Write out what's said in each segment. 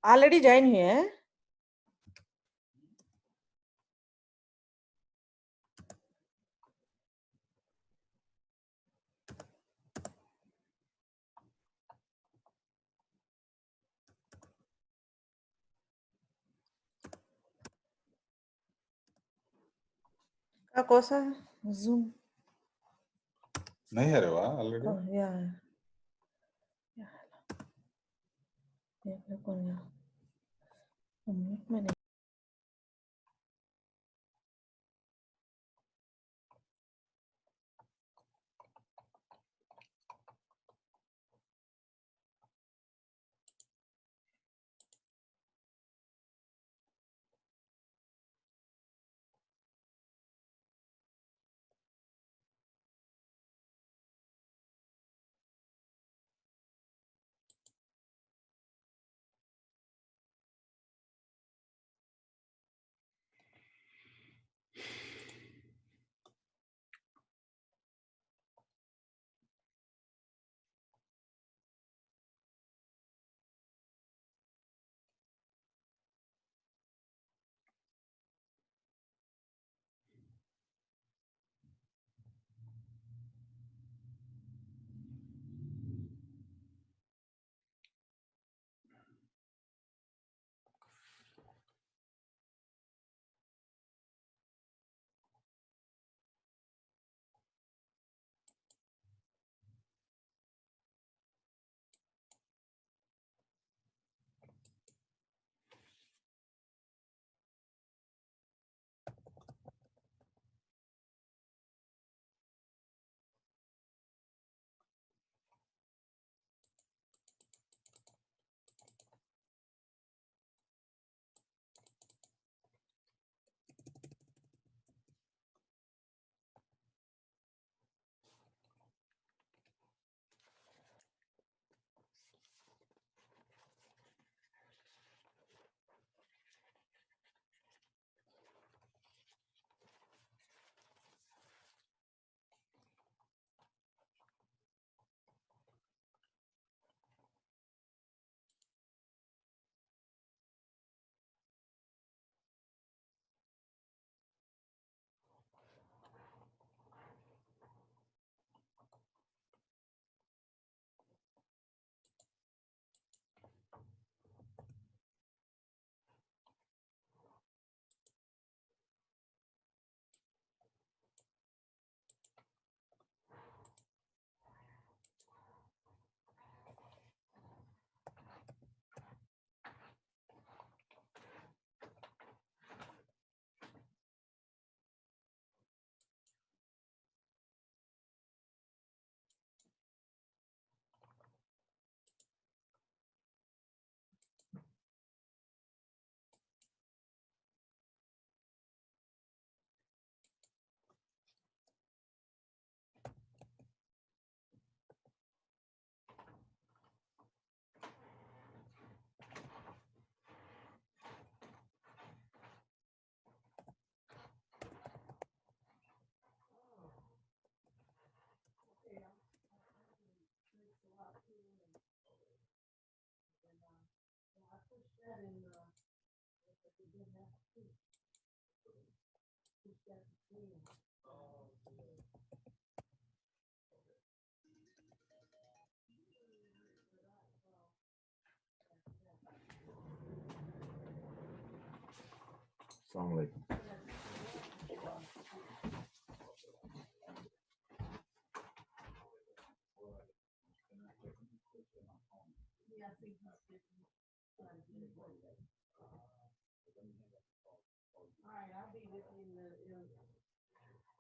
Already join हुए हैं। क्या कौन सा जूम नहीं है रे वाह ऑलरेडी या कौन या मैंने अस्सलाम वालेकुम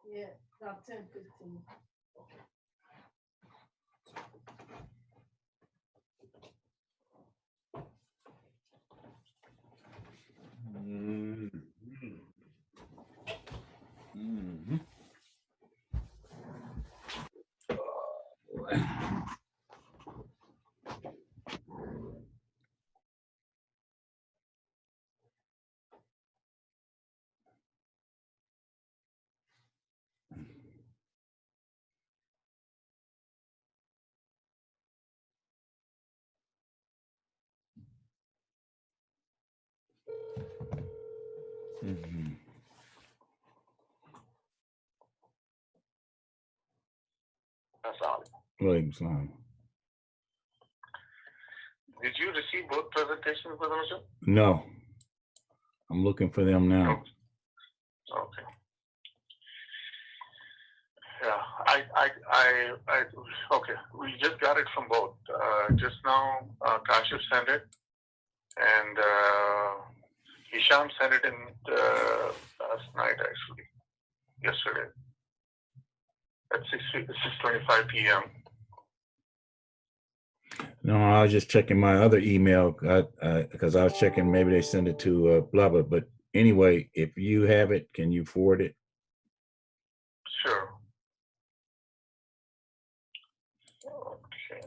Yeah, about 10-15. Mhm. Walaikum salam. Did you receive both presentations, Brother Mitchell? No, I'm looking for them now. Okay. Yeah, okay. We just got it from both. Just now, Kashif sent it, and Hisham sent it in last night, actually, yesterday at 6:25 p.m. No, I was just checking my other email because I was checking maybe they send it to blah blah. But anyway, if you have it, can you forward it? Sure. Okay.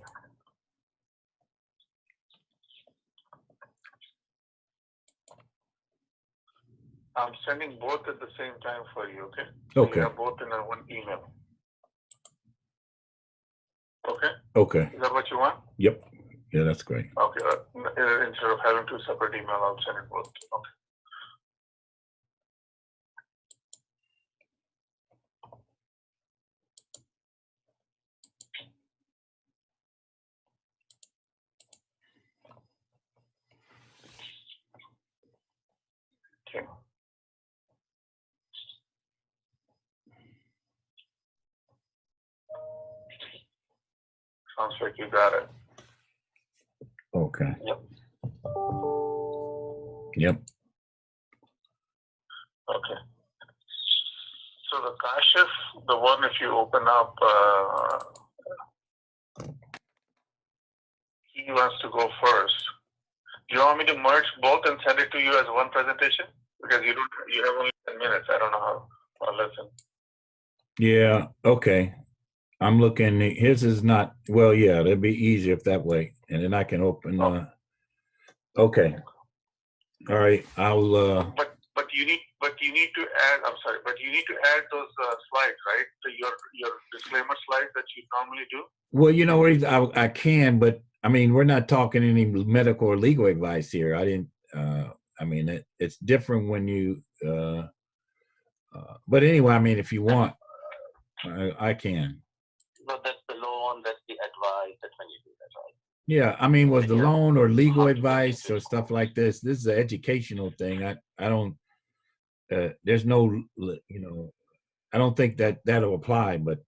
I'm sending both at the same time for you, okay? So Okay. you have both in one email. Okay? Okay. Is that what you want? Yep. Yeah, that's great. Okay. Instead of having two separate emails, I'll send it both. Okay. Okay. Sounds like you got it. Okay. Yep. Yep. Okay. So the Kashif, the one if you open up, he wants to go first. Do you want me to merge both and send it to you as one presentation? Because you have only 10 minutes. I don't know how. Well, listen. Yeah. Okay. I'm looking. His is not. Well, yeah, it'd be easier if that way, and then I can open. Okay. All right. I'll. But you need to add. I'm sorry, but you need to add those slides, right? So your disclaimer slides that you normally do. Well, you know, I can, but I mean, we're not talking any medical or legal advice here. I didn't. I mean, it's different when you. But anyway, I mean, if you want, I can. No, that's the loan. That's the advice. That's when you do that, right? Yeah, I mean, was the loan or legal advice or stuff like this? This is an educational thing. I don't. There's no, I don't think that'll apply. But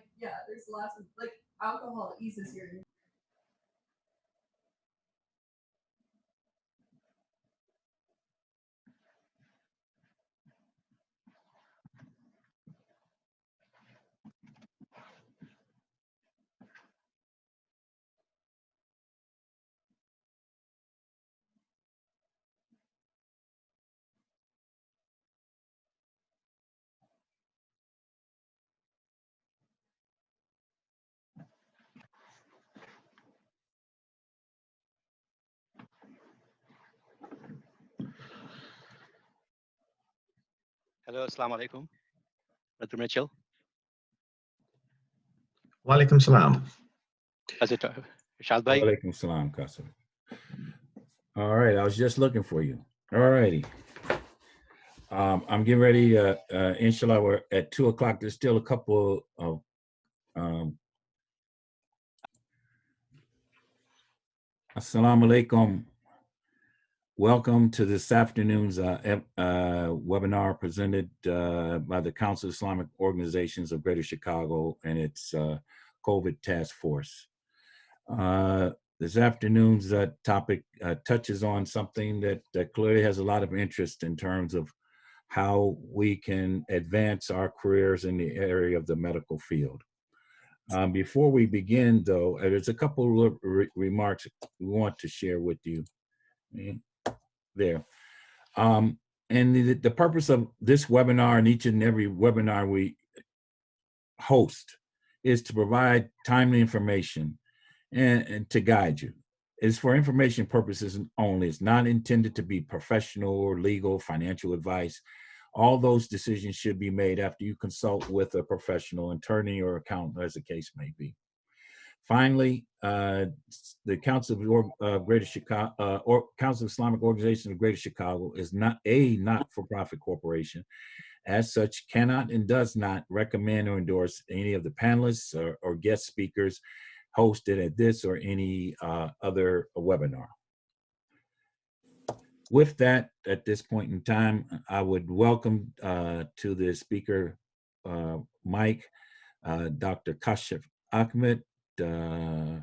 like, yeah, there's lots of like alcohol eases your. Hello, Assalamu alaikum. Dr. Mitchell. Walaikum salam. How's it, Shad Bhai? Walaikum salam, Qasim. All right, I was just looking for you. All righty. I'm getting ready, inshallah, we're at 2 o'clock. There's still a couple of, assalamu alaikum. Welcome to this afternoon's webinar presented by the Council of Islamic Organizations of Greater Chicago and its COVID Task Force. This afternoon's topic touches on something that clearly has a lot of interest in terms of how we can advance our careers in the area of the medical field. Before we begin, though, there's a couple of remarks we want to share with you. There. And the purpose of this webinar and each and every webinar we host is to provide timely information and to guide you. It's for information purposes only. It's not intended to be professional or legal, financial advice. All those decisions should be made after you consult with a professional, attorney or accountant, as the case may be. Finally, the Council of Greater Chicago, or Council of Islamic Organizations of Greater Chicago is not a not-for-profit corporation. As such, cannot and does not recommend or endorse any of the panelists or guest speakers hosted at this or any other webinar. With that, at this point in time, I would welcome to the speaker mic Dr. Kashif Ahmed, who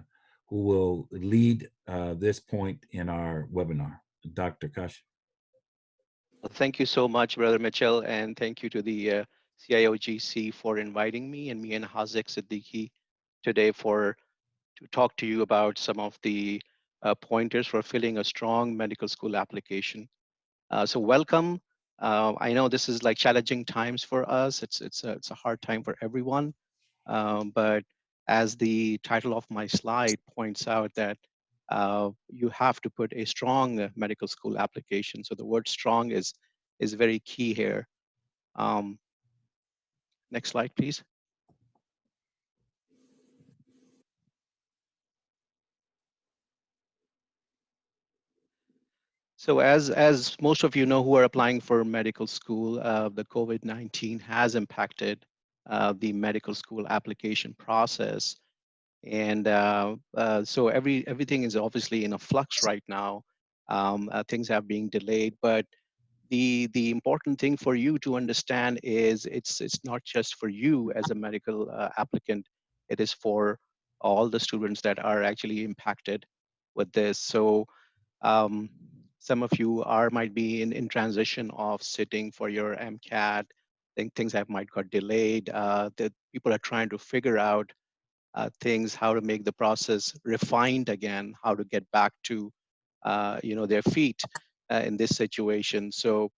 will lead this point in our webinar. Dr. Kashif. Thank you so much, Brother Mitchell, and thank you to the CIOGC for inviting me and Haziq Siddiqui today to talk to you about some of the pointers for filling a strong medical school application. So welcome. I know this is like challenging times for us. It's a hard time for everyone. But as the title of my slide points out that you have to put a strong medical school application. So the word strong is very key here. Next slide, please. So as most of you know who are applying for medical school, the COVID-19 has impacted the medical school application process. And so everything is obviously in a flux right now. Things are being delayed, but the important thing for you to understand is it's not just for you as a medical applicant. It is for all the students that are actually impacted with this. So some of you might be in transition of sitting for your MCAT. Things have might got delayed. That people are trying to figure out things, how to make the process refined again, how to get back to their feet in this situation. So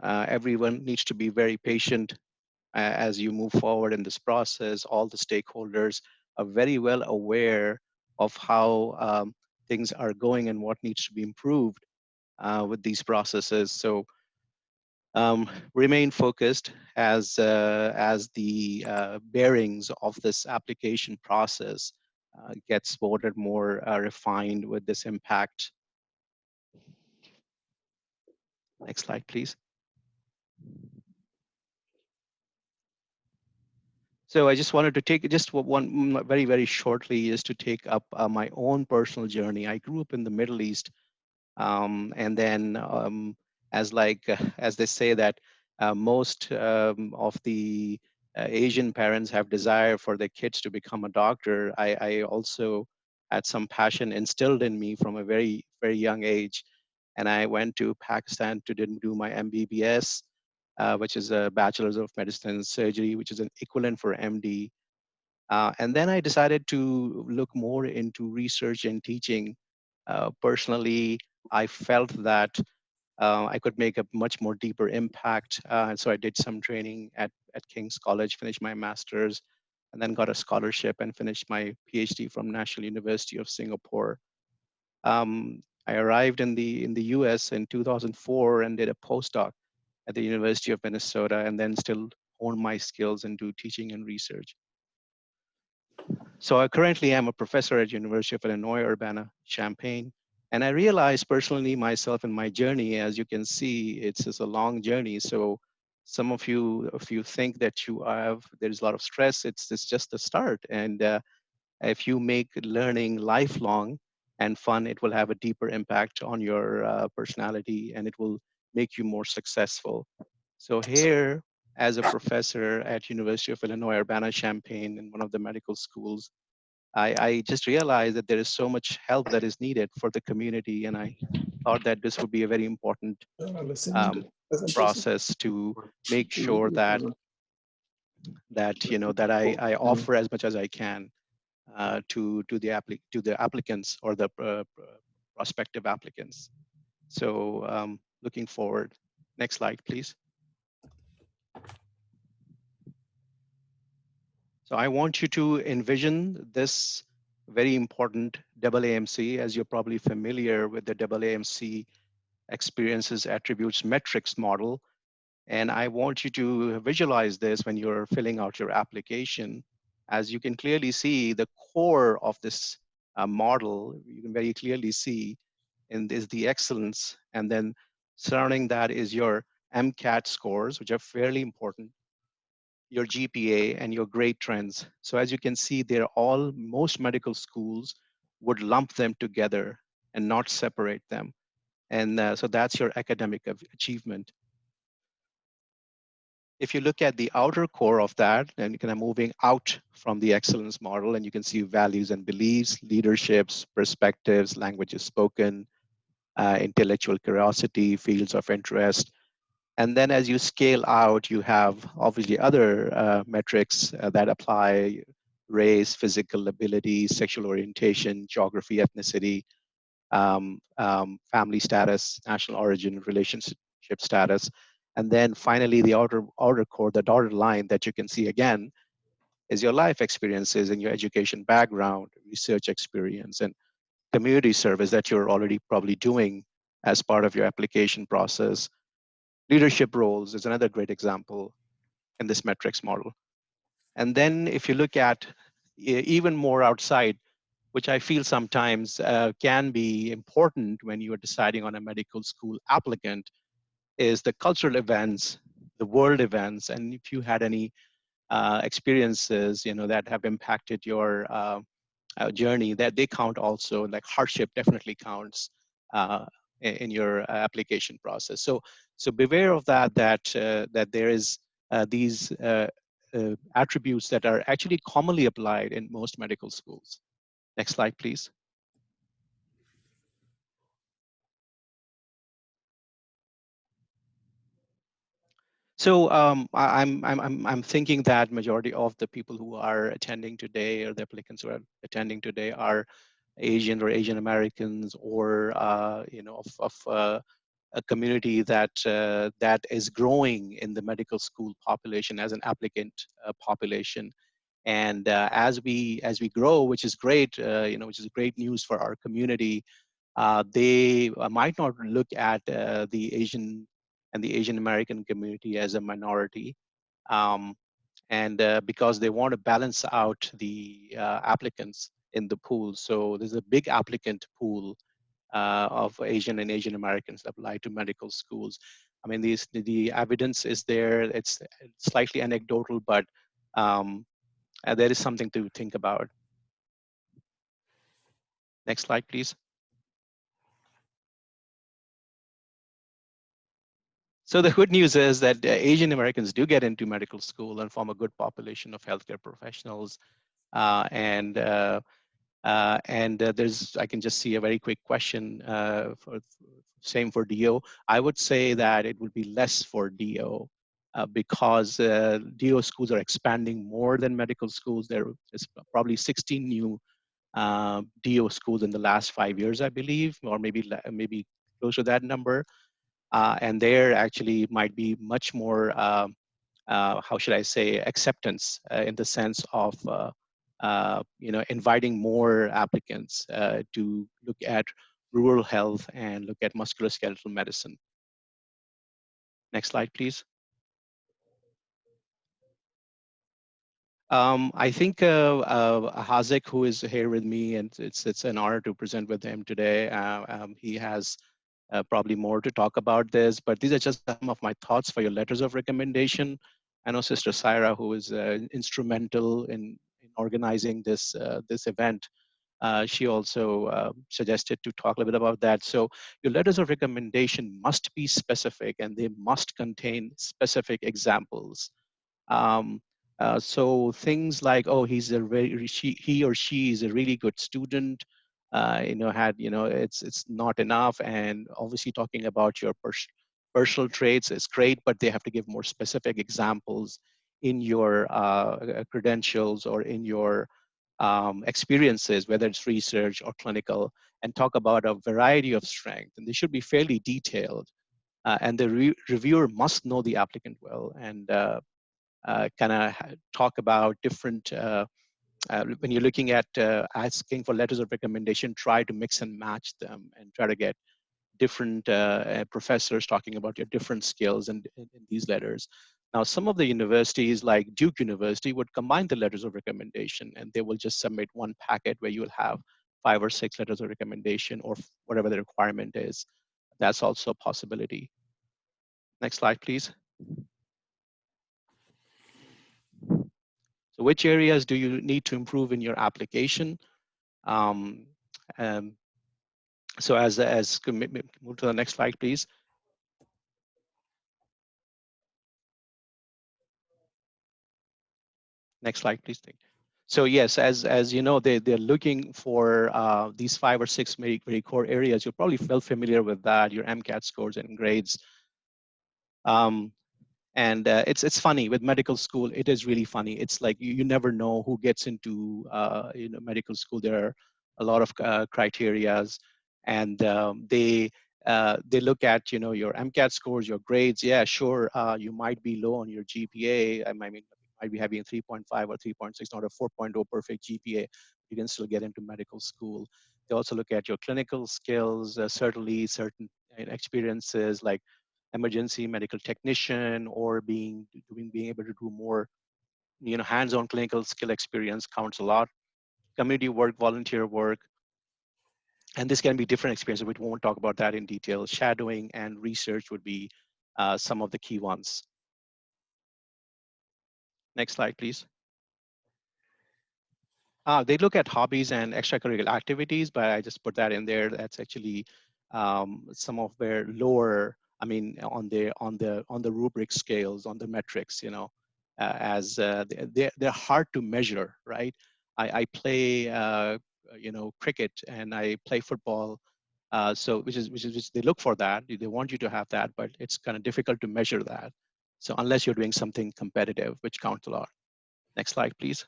everyone needs to be very patient as you move forward in this process. All the stakeholders are very well aware of how things are going and what needs to be improved with these processes. So remain focused as the bearings of this application process gets more and more refined with this impact. Next slide, please. So I just wanted to take just one very, very shortly is to take up my own personal journey. I grew up in the Middle East, and then as they say that most of the Asian parents have desire for their kids to become a doctor, I also had some passion instilled in me from a very, very young age. And I went to Pakistan to do my MBBS, which is a Bachelor's of Medicine and Surgery, which is an equivalent for MD. And then I decided to look more into research and teaching. Personally, I felt that I could make a much more deeper impact. And so I did some training at King's College, finished my master's, and then got a scholarship and finished my PhD from National University of Singapore. I arrived in the US in 2004 and did a postdoc at the University of Minnesota, and then still honed my skills into teaching and research. So I currently am a professor at University of Illinois, Urbana-Champaign. And I realized personally myself in my journey, as you can see, it's a long journey. So some of you, if you think that there's a lot of stress, it's just the start. And if you make learning lifelong and fun, it will have a deeper impact on your personality, and it will make you more successful. So here, as a professor at University of Illinois, Urbana-Champaign, in one of the medical schools, I just realized that there is so much help that is needed for the community, and I thought that this would be a very important process to make sure that I offer as much as I can to the applicants or the prospective applicants. So looking forward. Next slide, please. So I want you to envision this very important AAMC, as you're probably familiar with the AAMC experiences, attributes, metrics model. And I want you to visualize this when you're filling out your application. As you can clearly see, the core of this model, you can very clearly see, and is the excellence. And then surrounding that is your MCAT scores, which are fairly important, your GPA, and your grade trends. So as you can see, most medical schools would lump them together and not separate them. And so that's your academic achievement. If you look at the outer core of that, and kind of moving out from the excellence model, and you can see values and beliefs, leaderships, perspectives, languages spoken, intellectual curiosity, fields of interest. And then as you scale out, you have obviously other metrics that apply: race, physical ability, sexual orientation, geography, ethnicity, family status, national origin, relationship status. And then finally, the outer core, the dotted line that you can see again, is your life experiences and your education background, research experience, and community service that you're already probably doing as part of your application process. Leadership roles is another great example in this metrics model. And then if you look at even more outside, which I feel sometimes can be important when you are deciding on a medical school applicant, is the cultural events, the world events, and if you had any experiences, that have impacted your journey, that they count also. Like hardship definitely counts in your application process. So beware of that there is these attributes that are actually commonly applied in most medical schools. Next slide, please. So I'm thinking that majority of the people who are attending today, or the applicants who are attending today, are Asian or Asian Americans, or of a community that is growing in the medical school population as an applicant population. And as we grow, which is great, which is great news for our community, they might not look at the Asian and the Asian American community as a minority, um, and because they want to balance out the applicants in the pool. So there's a big applicant pool of Asian and Asian Americans that apply to medical schools. I mean, the evidence is there. It's slightly anecdotal, but there is something to think about. Next slide, please. So the good news is that Asian Americans do get into medical school and form a good population of healthcare professionals. There's, I can just see a very quick question for same for DO. I would say that it would be less for DO because DO schools are expanding more than medical schools. There is probably 16 new DO schools in the last 5 years, I believe, or maybe close to that number. And there actually might be much more how should I say, acceptance in the sense of inviting more applicants to look at rural health and look at musculoskeletal medicine. Next slide, please. I think Hazik, who is here with me, and it's an honor to present with him today. He has probably more to talk about this, but these are just some of my thoughts for your letters of recommendation. I know Sister Syra, who is instrumental in organizing this event. She also suggested to talk a little bit about that. So your letters of recommendation must be specific and they must contain specific examples. Um, so things like, oh, he or she is a really good student. It's not enough. And obviously talking about your personal traits is great, but they have to give more specific examples in your credentials or in your experiences, whether it's research or clinical, and talk about a variety of strengths. And they should be fairly detailed. And the reviewer must know the applicant well and kind of talk about different, when you're looking at asking for letters of recommendation, try to mix and match them and try to get different professors talking about your different skills in these letters. Now, some of the universities like Duke University would combine the letters of recommendation and they will just submit one packet where you will have 5 or 6 letters of recommendation or whatever the requirement is. That's also a possibility. Next slide, please. So which areas do you need to improve in your application? Um, um, so as move to the next slide, please. Next slide, please. So yes, as you know, they're looking for these 5 or 6 very core areas. You're probably well familiar with that, your MCAT scores and grades. And it's funny with medical school. It is really funny. It's like you never know who gets into medical school. There are a lot of criterias, and they look at your MCAT scores, your grades. Yeah, sure, you might be low on your GPA. I mean, you might be having a 3.5 or 3.6, not a 4.0 perfect GPA. You can still get into medical school. They also look at your clinical skills, certainly certain experiences like emergency medical technician or being able to do more hands-on clinical skill experience counts a lot. Community work, volunteer work, and this can be different experiences. We won't talk about that in detail. Shadowing and research would be some of the key ones. Next slide, please. They look at hobbies and extracurricular activities, but I just put that in there. That's actually some of their lower, I mean, on the rubric scales, on the metrics, as they're hard to measure, right? I play, cricket and I play football. So which they look for that. They want you to have that, but it's kind of difficult to measure that. So unless you're doing something competitive, which counts a lot. Next slide, please.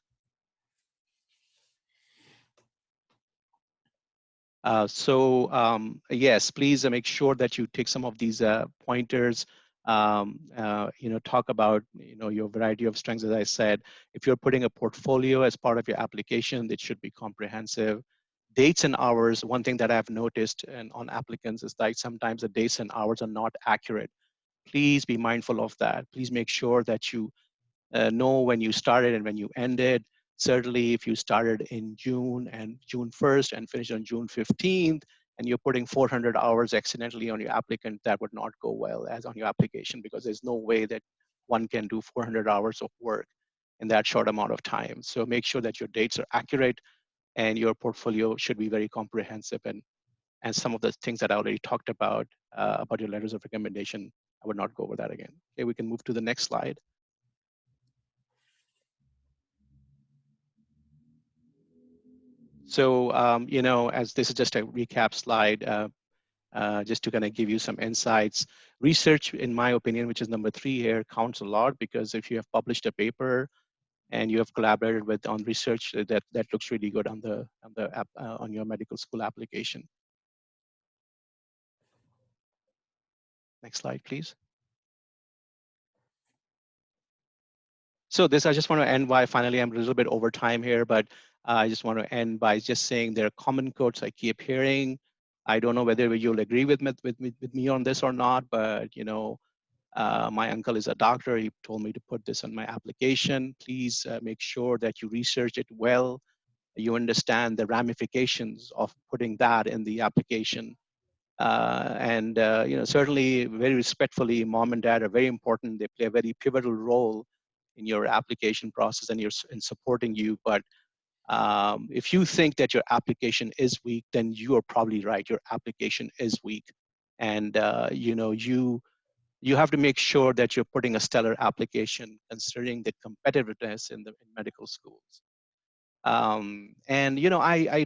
Yes, please make sure that you take some of these pointers. Talk about your variety of strengths. As I said, if you're putting a portfolio as part of your application, it should be comprehensive. Dates and hours. One thing that I've noticed on applicants is that sometimes the dates and hours are not accurate. Please be mindful of that. Please make sure that you know when you started and when you ended. Certainly, if you started in June 1st and finished on June 15th, and you're putting 400 hours accidentally on your applicant, that would not go well as on your application because there's no way that one can do 400 hours of work in that short amount of time. So make sure that your dates are accurate and your portfolio should be very comprehensive and some of the things that I already talked about your letters of recommendation I would not go over that again. Okay, we can move to the next slide. So, as this is just a recap slide, just to kind of give you some insights. Research, in my opinion, which is number 3 here, counts a lot, because if you have published a paper and you have collaborated with on research, that looks really good on the app, on your medical school application. Next slide, please. So this, I just want to end by, finally, I'm a little bit over time here, but I just want to end by just saying there are common quotes I keep hearing. I don't know whether you'll agree with me on this or not, but my uncle is a doctor. He told me to put this on my application. Please make sure that you research it well. You understand the ramifications of putting that in the application. Certainly, very respectfully, mom and dad are very important. They play a very pivotal role in your application process and in supporting you. But if you think that your application is weak, then you are probably right. Your application is weak, and you have to make sure that you're putting a stellar application, considering the competitiveness in medical schools. I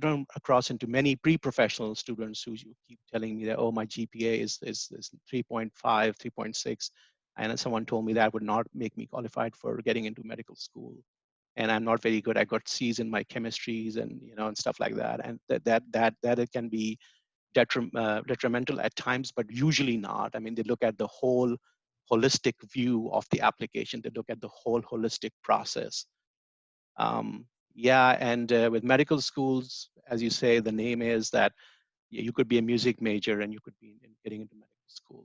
run across into many pre-professional students who keep telling me that, oh, my GPA is 3.5, 3.6. And someone told me that would not make me qualified for getting into medical school. And I'm not very good. I got C's in my chemistries and, and stuff like that. And that it can be detrimental at times, but usually not. I mean, they look at the whole holistic view of the application. They look at the whole holistic process. With medical schools, as you say, the name is that you could be a music major and you could be getting into medical school.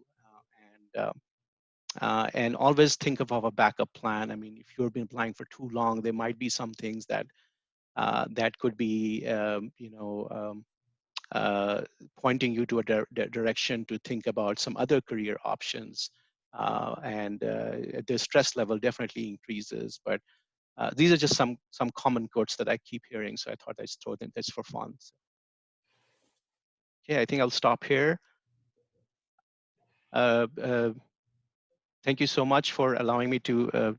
And always think of a backup plan. I mean, if you've been applying for too long, there might be some things that could be, pointing you to a direction to think about some other career options. The stress level definitely increases. But these are just some common quotes that I keep hearing, so I thought I'd throw them just for fun. So, okay, I think I'll stop here. Thank you so much for allowing me to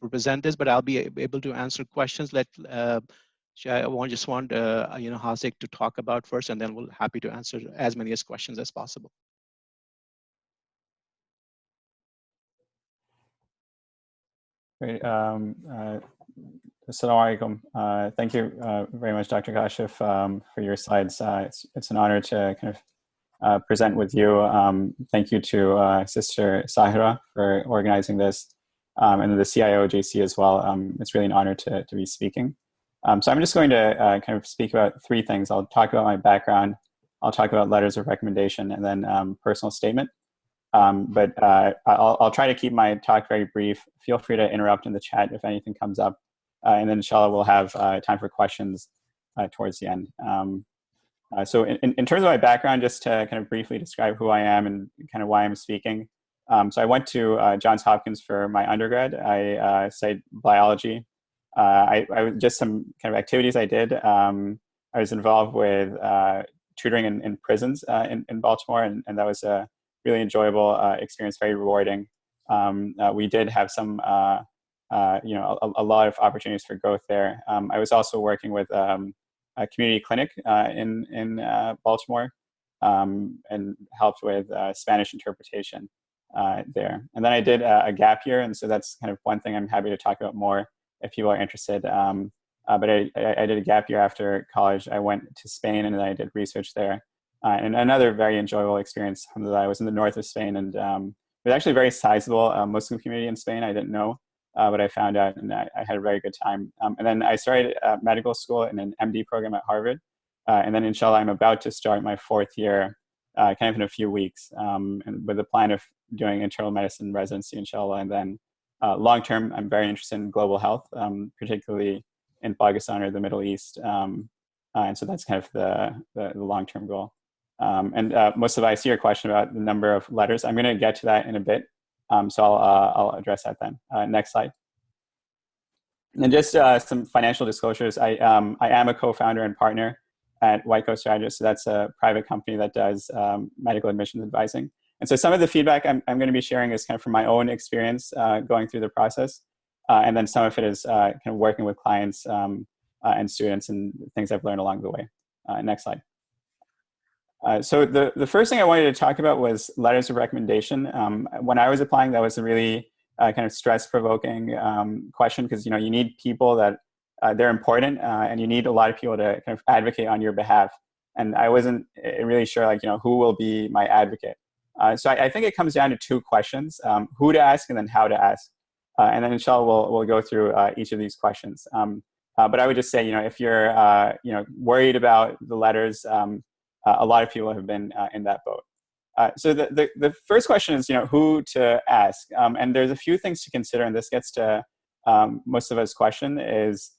present this, but I'll be able to answer questions. I just want Hasek to talk about first, and then we'll happy to answer as many questions as possible. Great. Assalamu alaikum. Thank you very much, Dr. Kashif, for your slides. It's an honor to kind of present with you. Thank you to Sister Sahira for organizing this, and the CIO JC as well. It's really an honor to be speaking. So I'm just going to kind of speak about 3 things. I'll talk about my background, I'll talk about letters of recommendation, and then personal statement. I'll try to keep my talk very brief. Feel free to interrupt in the chat if anything comes up. And then inshallah, we'll have time for questions towards the end. So in terms of my background, just to kind of briefly describe who I am and kind of why I'm speaking. So I went to Johns Hopkins for my undergrad. I studied biology. I just some kind of activities I did. I was involved with tutoring in prisons in Baltimore, and that was a really enjoyable experience, very rewarding. We did have some, a lot of opportunities for growth there. I was also working with a community clinic in Baltimore, and helped with Spanish interpretation there. And then I did a gap year, and so that's kind of one thing I'm happy to talk about more if people are interested. But I did a gap year after college. I went to Spain, and then I did research there. And another very enjoyable experience, alhamdulillah. I was in the north of Spain, and it was actually a very sizable Muslim community in Spain. I didn't know, but I found out, and I had a very good time. And then I started medical school in an MD program at Harvard. And then inshallah, I'm about to start my 4th year, kind of in a few weeks, and with the plan of doing internal medicine residency, inshallah. And then long term, I'm very interested in global health, particularly in Pakistan or the Middle East. And so that's kind of the long-term goal. Mustafa, I see your question about the number of letters. I'm going to get to that in a bit. So I'll address that then. Next slide. And just some financial disclosures. I am a co-founder and partner at White Coast Strategists. So that's a private company that does medical admissions advising. And so some of the feedback I'm going to be sharing is kind of from my own experience going through the process. And then some of it is kind of working with clients and students and things I've learned along the way. Next slide. So the first thing I wanted to talk about was letters of recommendation. When I was applying, that was a really kind of stress-provoking question, because you need people that they're important, and you need a lot of people to kind of advocate on your behalf. And I wasn't really sure, like, who will be my advocate. So I think it comes down to two questions: who to ask, and then how to ask. And then inshallah we'll go through each of these questions. But I would just say, if you're worried about the letters, a lot of people have been in that boat. So the first question is, who to ask. And there's a few things to consider, and this gets to most of us' question is,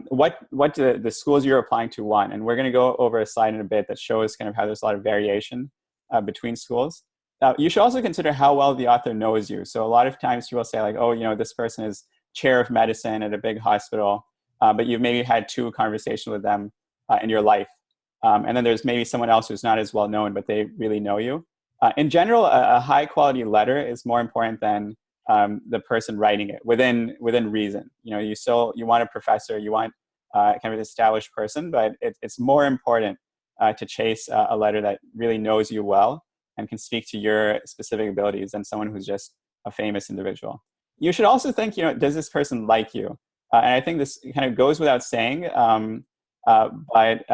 what do the schools you're applying to want? And we're going to go over a slide in a bit that shows kind of how there's a lot of variation between schools. You should also consider how well the author knows you. So a lot of times people say, like, oh, this person is chair of medicine at a big hospital, but you've maybe had 2 conversations with them in your life. And then there's maybe someone else who's not as well known, but they really know you. In general, a high quality letter is more important than the person writing it, within reason. You want a professor, you want kind of an established person, but it's more important to chase a letter that really knows you well and can speak to your specific abilities than someone who's just a famous individual. You should also think, does this person like you? And I think this kind of goes without saying, but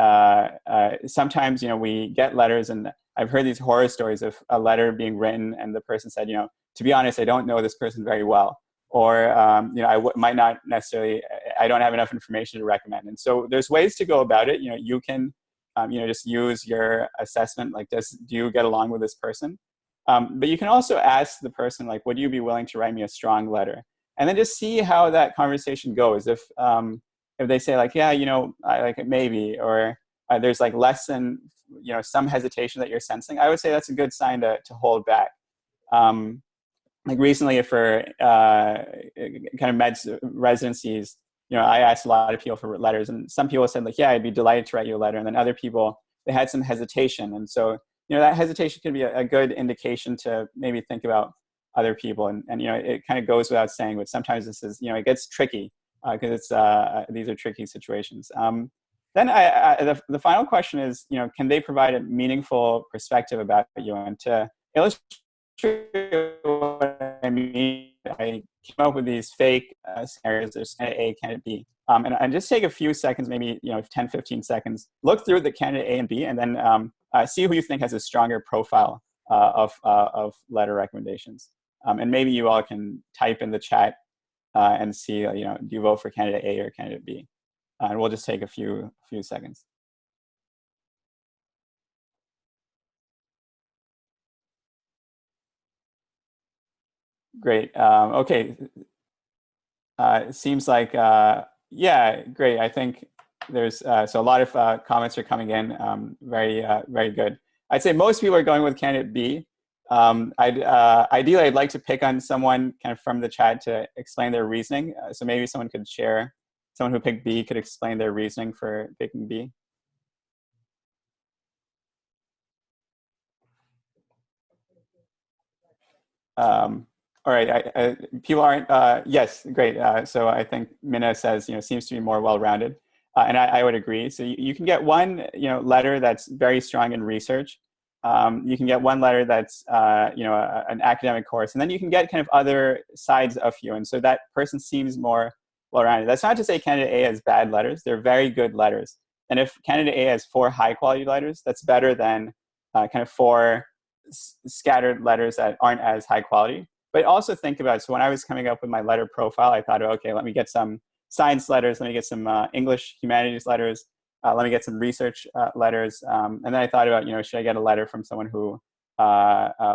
sometimes, we get letters, and I've heard these horror stories of a letter being written and the person said, to be honest, I don't know this person very well. Or, might not necessarily, I don't have enough information to recommend. And so there's ways to go about it. You can, just use your assessment, like, do you get along with this person? But you can also ask the person, like, would you be willing to write me a strong letter? And then just see how that conversation goes. If they say, like, yeah, I like it maybe, or there's like less than, some hesitation that you're sensing, I would say that's a good sign to hold back. Like recently for kind of residencies, I asked a lot of people for letters, and some people said, like, yeah, I'd be delighted to write you a letter. And then other people, they had some hesitation. And so, that hesitation can be a good indication to maybe think about other people. And it kind of goes without saying, but sometimes this is, it gets tricky because these are tricky situations. Then the final question is, can they provide a meaningful perspective about you? And to illustrate what I mean, I came up with these fake scenarios. There's candidate A, candidate B. And just take a few seconds, maybe 10, 15 seconds, look through the candidate A and B, and then see who you think has a stronger profile of letter recommendations. And maybe you all can type in the chat and see, do you vote for candidate A or candidate B? And we'll just take a few seconds. Great. Okay. It seems like, yeah, great. I think there's, so a lot of comments are coming in. Very good. I'd say most people are going with candidate B. Ideally, I'd like to pick on someone kind of from the chat to explain their reasoning. So maybe someone could share, someone who picked B could explain their reasoning for picking B. All right, people aren't, yes, great. So I think Minna says, seems to be more well-rounded. And I would agree. So you can get one, letter that's very strong in research. You can get one letter that's, an academic course, and then you can get kind of other sides of you. And so that person seems more well-rounded. That's not to say candidate A has bad letters. They're very good letters. And if candidate A has 4 high-quality letters, that's better than kind of 4 scattered letters that aren't as high quality. But also think about it. So when I was coming up with my letter profile, I thought, okay, let me get some science letters, let me get some English humanities letters, let me get some research letters. And then I thought about, should I get a letter from someone who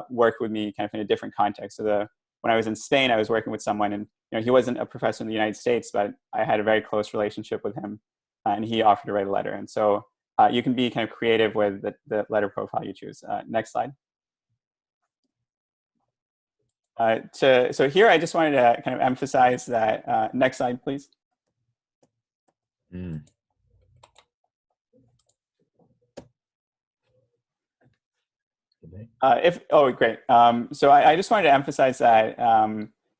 worked with me kind of in a different context? So when I was in Spain, I was working with someone, and he wasn't a professor in the United States, but I had a very close relationship with him, and he offered to write a letter. And so you can be kind of creative with the letter profile you choose. Next slide. So here, I just wanted to kind of emphasize that. Next slide, please. Great. So I just wanted to emphasize that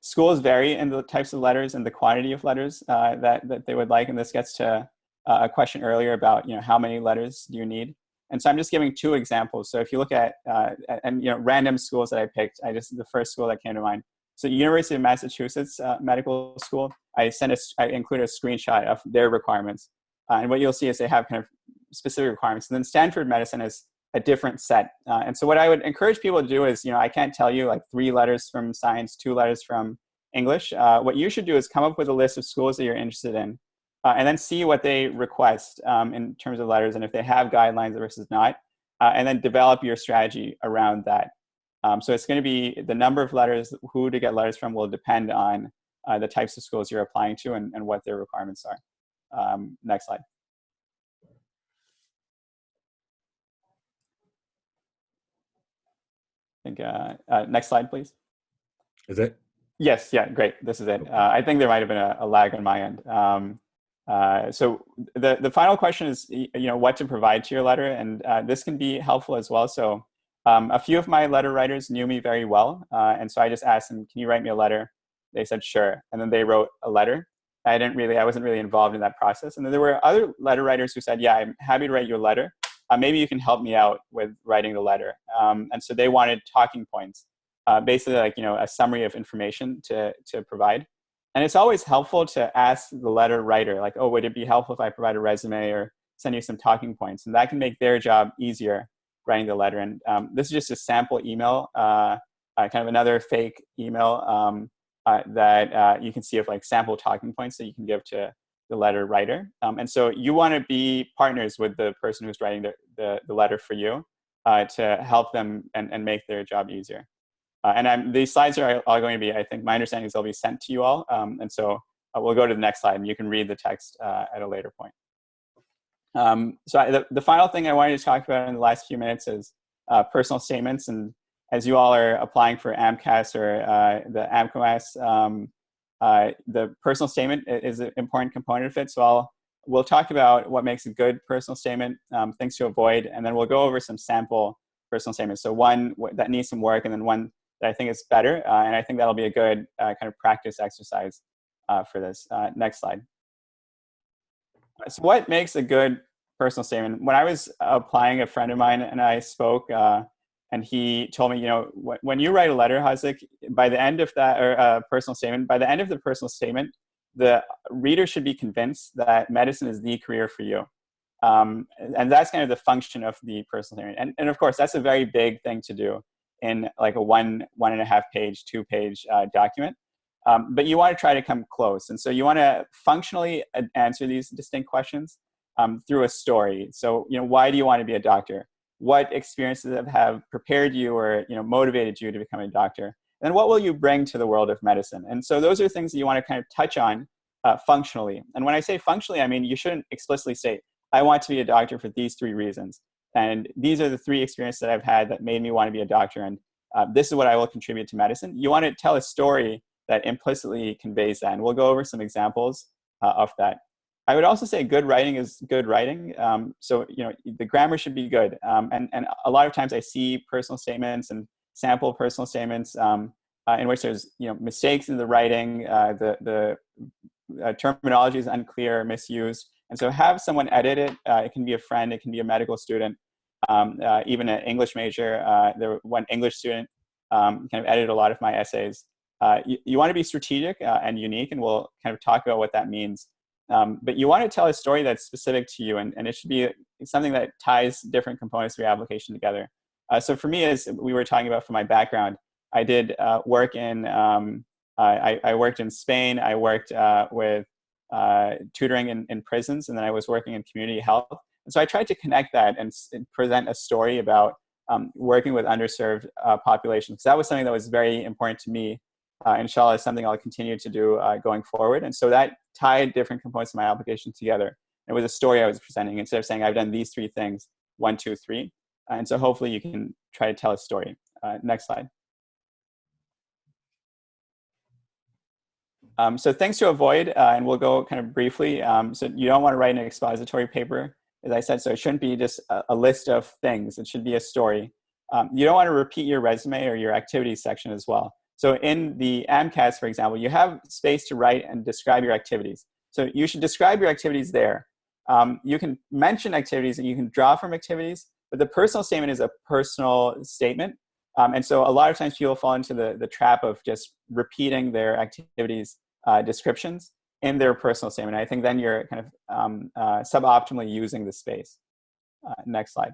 schools vary in the types of letters and the quantity of letters that they would like. And this gets to a question earlier about, how many letters do you need? And so I'm just giving two examples. So if you look at, random schools that I picked, the first school that came to mind. So University of Massachusetts Medical School, I included a screenshot of their requirements. And what you'll see is they have kind of specific requirements. And then Stanford Medicine is a different set. And so what I would encourage people to do is, I can't tell you like 3 letters from science, 2 letters from English. What you should do is come up with a list of schools that you're interested in, and then see what they request in terms of letters and if they have guidelines versus not, and then develop your strategy around that. So it's going to be the number of letters, who to get letters from will depend on the types of schools you're applying to and what their requirements are. Next slide. I think, next slide, please. Is it? Yes, yeah, great. This is it. I think there might have been a lag on my end. So the final question is, what to provide to your letter, and this can be helpful as well. So a few of my letter writers knew me very well, and so I just asked them, "Can you write me a letter?" They said, "Sure," and then they wrote a letter. I wasn't really involved in that process. And then there were other letter writers who said, "Yeah, I'm happy to write you a letter. Maybe you can help me out with writing the letter." And so they wanted talking points, basically like, a summary of information to provide. And it's always helpful to ask the letter writer, like, "Oh, would it be helpful if I provide a resume or send you some talking points?" And that can make their job easier writing the letter. And this is just a sample email, kind of another fake email that you can see of like sample talking points that you can give to the letter writer. And so you want to be partners with the person who's writing the letter for you to help them and make their job easier. And these slides are all going to be, I think, my understanding is they'll be sent to you all. And so we'll go to the next slide and you can read the text at a later point. So the final thing I wanted to talk about in the last few minutes is personal statements. And as you all are applying for AMCAS or the AMCOAS, the personal statement is an important component of it. So we'll talk about what makes a good personal statement, things to avoid, and then we'll go over some sample personal statements. So one that needs some work, and then one that I think is better. And I think that'll be a good kind of practice exercise for this. Next slide. So what makes a good personal statement? When I was applying, a friend of mine and I spoke, and he told me, when you write a letter, Hazik, by the end of that, or personal statement, by the end of the personal statement, the reader should be convinced that medicine is the career for you. And that's kind of the function of the personal statement. And of course, that's a very big thing to do in like a 1.5 page, 2-page document. But you want to try to come close. And so you want to functionally answer these distinct questions through a story. So, why do you want to be a doctor? What experiences have prepared you or, motivated you to become a doctor? And then what will you bring to the world of medicine? And so those are things that you want to kind of touch on functionally. And when I say functionally, I mean, you shouldn't explicitly say, "I want to be a doctor for these 3 reasons. And these are the 3 experiences that I've had that made me want to be a doctor. And this is what I will contribute to medicine." You want to tell a story that implicitly conveys that. And we'll go over some examples of that. I would also say good writing is good writing. So, the grammar should be good. And a lot of times I see personal statements and sample personal statements in which there's, mistakes in the writing, the terminology is unclear, misused. And so have someone edit it. It can be a friend, it can be a medical student, even an English major. One English student kind of edited a lot of my essays. You want to be strategic and unique, and we'll kind of talk about what that means. But you want to tell a story that's specific to you, and it should be something that ties different components of your application together. So for me, as we were talking about from my background, I did work in, I worked in Spain, I worked with tutoring in prisons, and then I was working in community health. And so I tried to connect that and present a story about working with underserved populations. That was something that was very important to me. Inshallah, is something I'll continue to do going forward. And so that tied different components of my application together. It was a story I was presenting instead of saying I've done these 3 things, 1, 2, 3. And so hopefully you can try to tell a story. Next slide. So things to avoid, and we'll go kind of briefly. So you don't want to write an expository paper, as I said, so it shouldn't be just a list of things. It should be a story. you don't want to repeat your resume or your activities section as well. So in the AMCAS, for example, you have space to write and describe your activities. So you should describe your activities there. You can mention activities and you can draw from activities, but the personal statement is a personal statement. And so a lot of times people fall into the trap of just repeating their activities descriptions in their personal statement. I think then you're kind of suboptimally using the space. Next slide.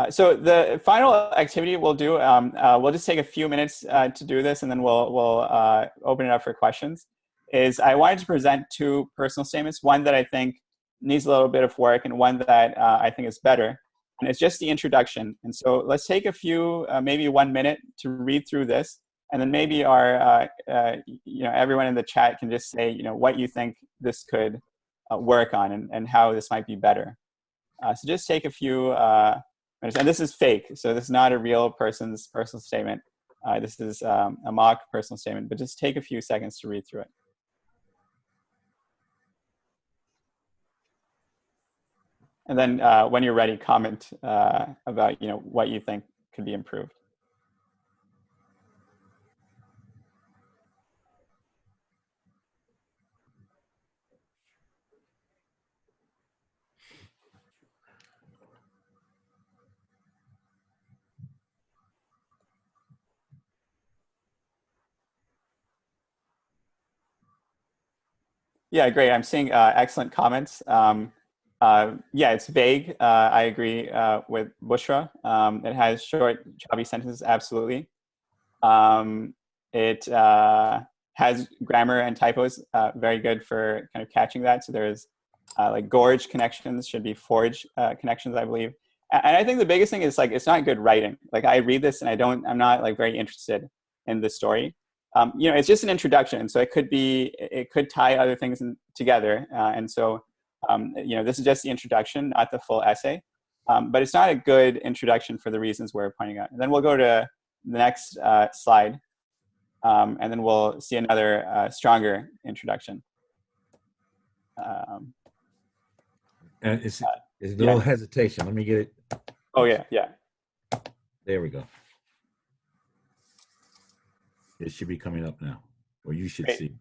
So the final activity we'll do, we'll just take a few minutes to do this, and then we'll open it up for questions, is I wanted to present two personal statements, one that I think needs a little bit of work and one that I think is better. And it's just the introduction. And so let's take a few, maybe 1 minute to read through this. And then maybe our, everyone in the chat can just say, what you think this could work on and how this might be better. So just take a few, and this is fake. So this is not a real person's personal statement. This is a mock personal statement, but just take a few seconds to read through it. And then when you're ready, comment about what you think could be improved. Yeah, great. I'm seeing excellent comments. Yeah, it's vague. I agree with Bushra. It has short, choppy sentences, absolutely. It has grammar and typos, very good for kind of catching that. So there's like gorge connections, should be forge connections, I believe. And I think the biggest thing is like, it's not good writing. Like I read this and I'm not like very interested in the story. It's just an introduction. So it could tie other things together. And so, this is just the introduction, not the full essay. But it's not a good introduction for the reasons we're pointing out. And then we'll go to the next slide. And then we'll see another stronger introduction. It's a little hesitation. Let me get it. Oh, yeah. There we go. It should be coming up now, or you should see.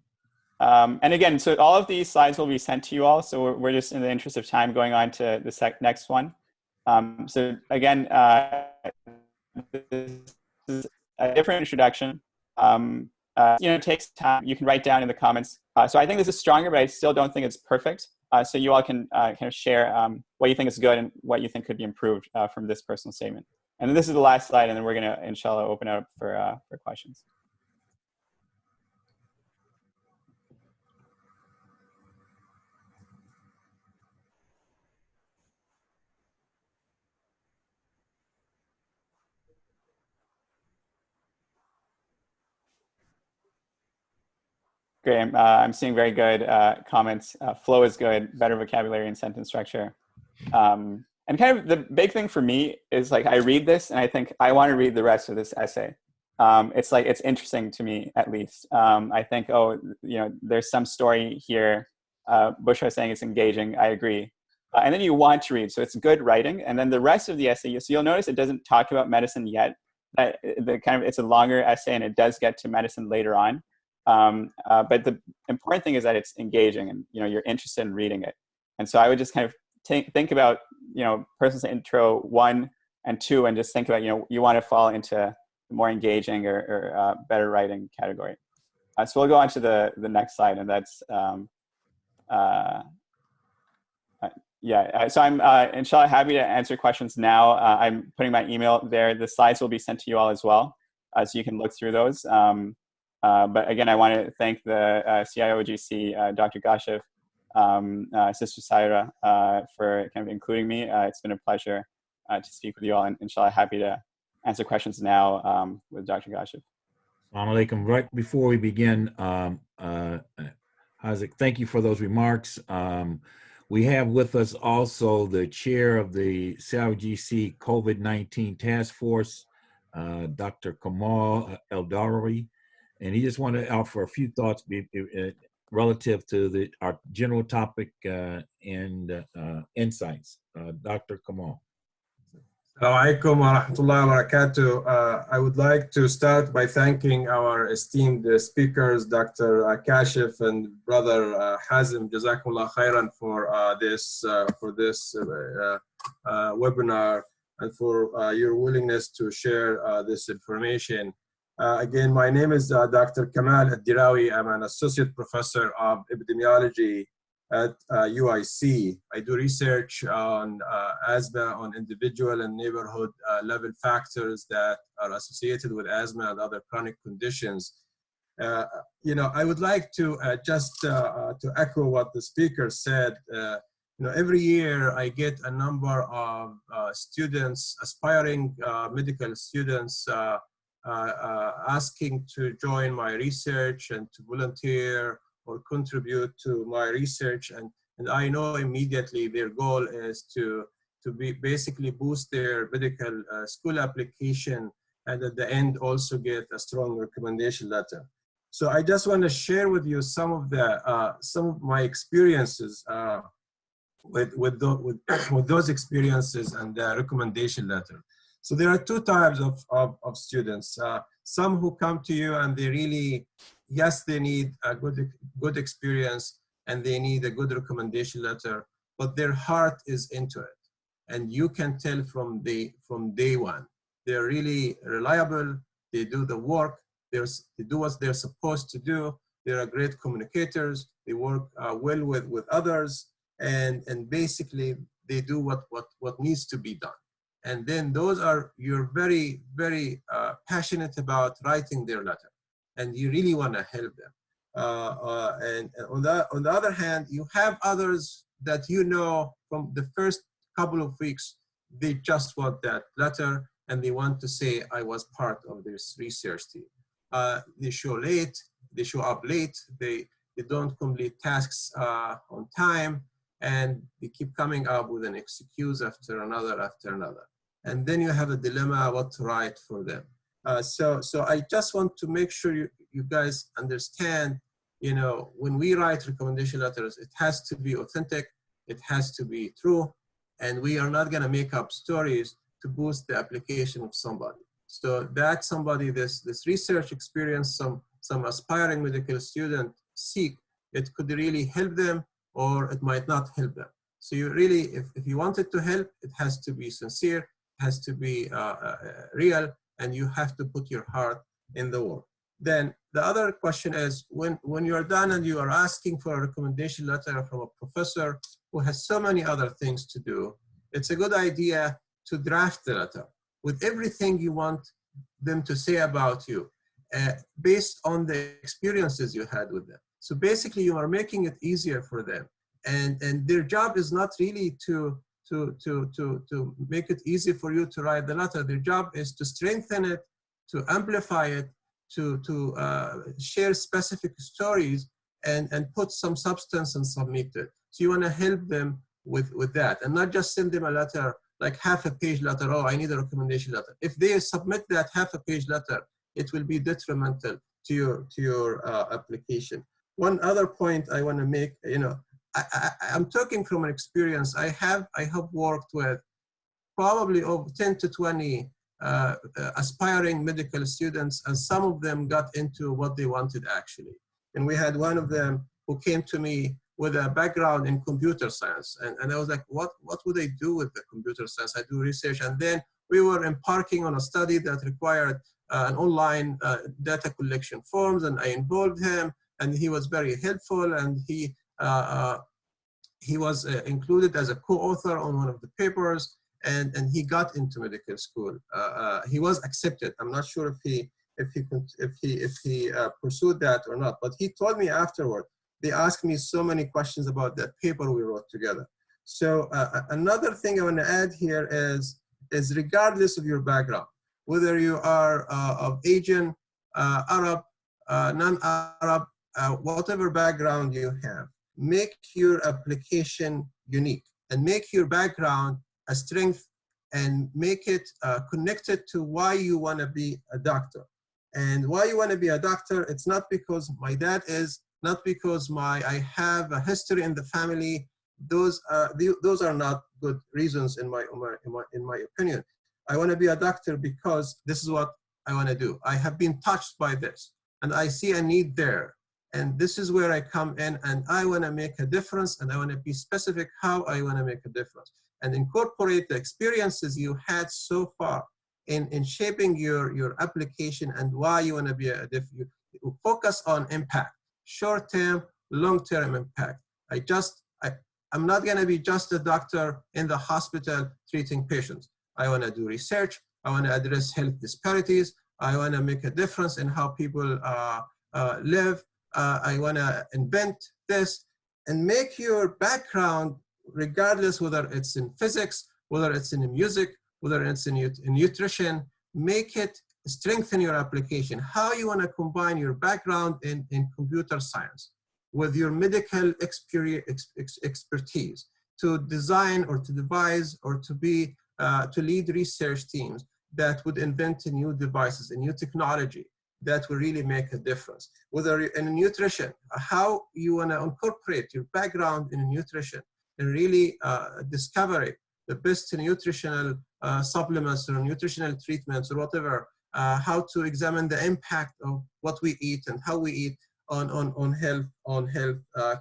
And again, so all of these slides will be sent to you all. So we're just in the interest of time going on to the next one. So again, this is a different introduction. It takes time. You can write down in the comments. So I think this is stronger, but I still don't think it's perfect. So you all can kind of share what you think is good and what you think could be improved from this personal statement. And then this is the last slide, and then we're going to, inshallah, open it up for questions. Great. I'm seeing very good comments. Flow is good, better vocabulary and sentence structure. And kind of the big thing for me is like I read this and I think I want to read the rest of this essay. It's like it's interesting to me, at least. I think, there's some story here. Bushra is saying it's engaging. I agree. And then you want to read, so it's good writing. And then the rest of the essay, so you'll notice it doesn't talk about medicine yet. It's a longer essay, and it does get to medicine later on. But the important thing is that it's engaging, and you're interested in reading it. And so I would just kind of think about person's intro 1 and 2, and just think about you want to fall into the more engaging or better writing category. So we'll go on to the next slide, and that's so I'm inshallah happy to answer questions now. I'm putting my email there. The slides will be sent to you all as well, so you can look through those. But again, I want to thank the CIOGC, Dr. Gashif, Sister Saira, for kind of including me. It's been a pleasure to speak with you all, and inshallah happy to answer questions now with Dr. Gashif. Assalamu alaikum. Right before we begin, Hazik, thank you for those remarks. We have with us also the chair of the CIOGC COVID-19 Task Force, Dr. Kamal Eldawi. And he just wanted to offer a few thoughts relative to our general topic and insights. Dr. Kamal. Assalamu alaikum wa rahmatullahi wa barakatuh. I would like to start by thanking our esteemed speakers, Dr. Kashif and Brother Hazim, Jazakumullah khairan for this webinar and for your willingness to share this information. Again, my name is Dr. Kamal Ad-Dirawi. I'm an associate professor of epidemiology at UIC. I do research on asthma, on individual and neighborhood level factors that are associated with asthma and other chronic conditions. You know, I would like to just to echo what the speaker said. You know, every year I get a number of students, aspiring medical students, asking to join my research and to volunteer or contribute to my research, and I know immediately their goal is to basically boost their medical school application, and at the end also get a strong recommendation letter. So I just want to share with you some of my experiences with those experiences and the recommendation letter. So there are two types of students. Some who come to you and they really, yes, they need a good experience and they need a good recommendation letter, but their heart is into it. And you can tell from day one, they're really reliable, they do the work, they do what they're supposed to do, they're great communicators, they work well with others, and basically they do what needs to be done. And then those are, you're very, very passionate about writing their letter, and you really want to help them. And on the other hand, you have others that you know from the first couple of weeks, they just want that letter and they want to say, I was part of this research team. They show up late, they don't complete tasks on time, and they keep coming up with an excuse after another. And then you have a dilemma what to write for them. So I just want to make sure you guys understand, you know, when we write recommendation letters, it has to be authentic, it has to be true, and we are not gonna make up stories to boost the application of somebody. So that somebody, this research experience, some aspiring medical student seek, it could really help them or it might not help them. So you really, if you want it to help, it has to be sincere, has to be real, and you have to put your heart in the work. Then the other question is, when you're done and you are asking for a recommendation letter from a professor who has so many other things to do, it's a good idea to draft the letter with everything you want them to say about you, based on the experiences you had with them. So basically you are making it easier for them. And their job is not really to make it easy for you to write the letter. Their job is to strengthen it, to amplify it, to share specific stories and put some substance and submit it. So you want to help them with that, and not just send them a letter, like half a page letter, oh, I need a recommendation letter. If they submit that half a page letter, it will be detrimental to your application. One other point I want to make, you know, I'm talking from an experience. I have worked with probably over 10 to 20 aspiring medical students, and some of them got into what they wanted actually. And we had one of them who came to me with a background in computer science. And I was like, what would I do with the computer science? I do research. And then we were embarking on a study that required an online data collection forms, and I involved him, and he was very helpful, and he was included as a co-author on one of the papers, and he got into medical school. He was accepted. I'm not sure if he pursued that or not, but he told me afterward. They asked me so many questions about that paper we wrote together. So another thing I want to add here is regardless of your background, whether you are of Asian, Arab, non-Arab, whatever background you have, make your application unique and make your background a strength and make it connected to why you want to be a doctor. And why you want to be a doctor, it's not because my dad is, not because I have a history in the family. Those are not good reasons in my opinion. I want to be a doctor because this is what I want to do. I have been touched by this, and I see a need there. And this is where I come in, and I want to make a difference, and I want to be specific how I want to make a difference, and incorporate the experiences you had so far in shaping your application and why you want to be you focus on impact, short-term, long-term impact. I'm not going to be just a doctor in the hospital treating patients. I want to do research. I want to address health disparities. I want to make a difference in how people live. I want to invent this and make your background, regardless whether it's in physics, whether it's in music, whether it's in nutrition, make it strengthen your application. How you want to combine your background in computer science with your medical expertise to design or to devise or to be to lead research teams that would invent new devices and new technology that will really make a difference. Whether in nutrition, how you want to incorporate your background in nutrition and really discover the best nutritional supplements or nutritional treatments or whatever, how to examine the impact of what we eat and how we eat on health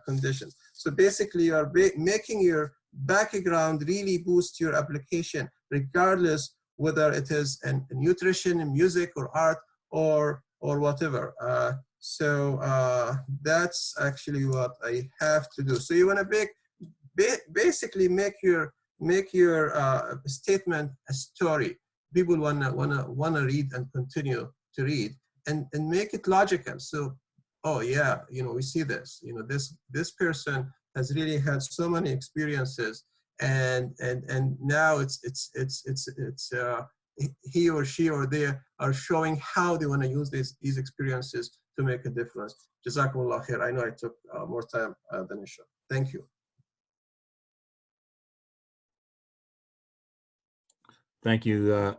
conditions. So basically, you are making your background really boost your application, regardless whether it is in nutrition, in music, or art, or whatever. That's actually what I have to do. So you want to basically make your statement a story. People wanna read and continue to read, and make it logical. So, oh yeah, we see this. This person has really had so many experiences, and now it's he or she or they are showing how they want to use these experiences to make a difference. Jazakumullah khair. I know I took more time than I should. Thank you. Thank you,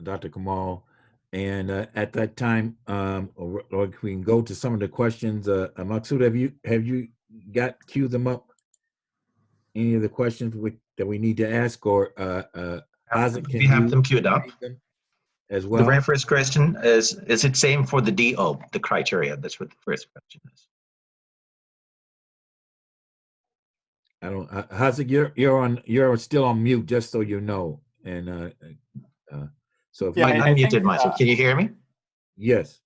Dr. Kamal. And at that time, or we can go to some of the questions. Maksud, have you queued them up? Any of the questions that we need to ask, or Isaac, we have them queued up them as The well? very first question is it same for the DO, the criteria? That's what the first question is. I don't. Isaac, you're still on mute, just so you know. And so if Yeah, you, I unmuted myself. Can you hear me? yes.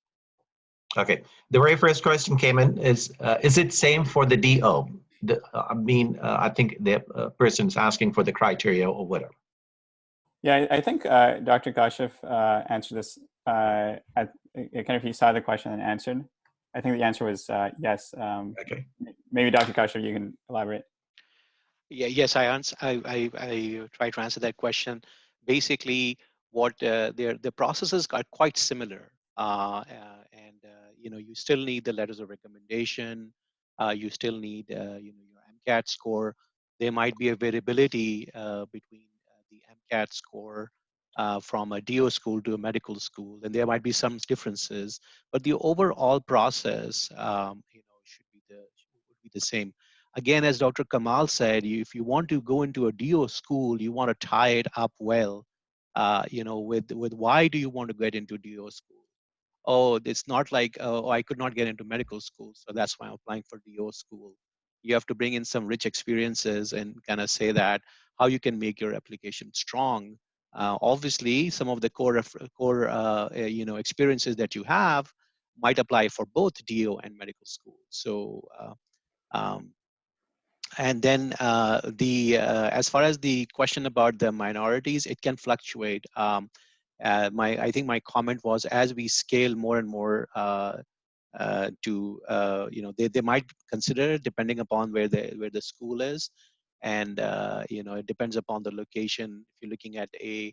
Okay. The very first question came in is it same for the DO? I think the person's asking for the criteria or whatever. Yeah, I think Dr. Kashif answered this. Kind of he saw the question and answered. I think the answer was yes. Okay. Maybe Dr. Kashif, you can elaborate. Yeah, yes, I try to answer that question. Basically, what the processes are quite similar, and you still need the letters of recommendation. You still need your MCAT score. There might be a variability between the MCAT score from a DO school to a medical school, and there might be some differences. But the overall process, would be the same. Again, as Dr. Kamal said, if you want to go into a DO school, you want to tie it up well, with why do you want to get into DO school? Oh, it's not like, oh, I could not get into medical school, so that's why I'm applying for DO school. You have to bring in some rich experiences and kind of say that how you can make your application strong. Obviously, some of the core experiences that you have might apply for both DO and medical school. So. Um, and then as far as the question about the minorities, it can fluctuate. I think my comment was, as we scale more and more they might consider it depending upon where the school is, and it depends upon the location. If you're looking at a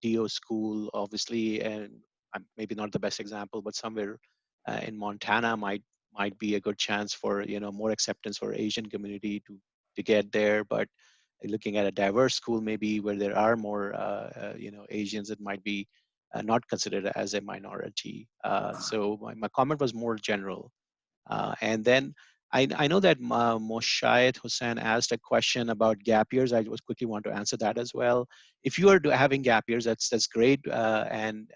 DO school, obviously, and maybe not the best example, but somewhere in Montana might be a good chance for more acceptance for Asian community to get there. But looking at a diverse school, maybe where there are more Asians, it might be not considered as a minority. So my comment was more general. And then I know that Moshayed Hussain asked a question about gap years. I just quickly want to answer that as well. If you are having gap years, that's great. And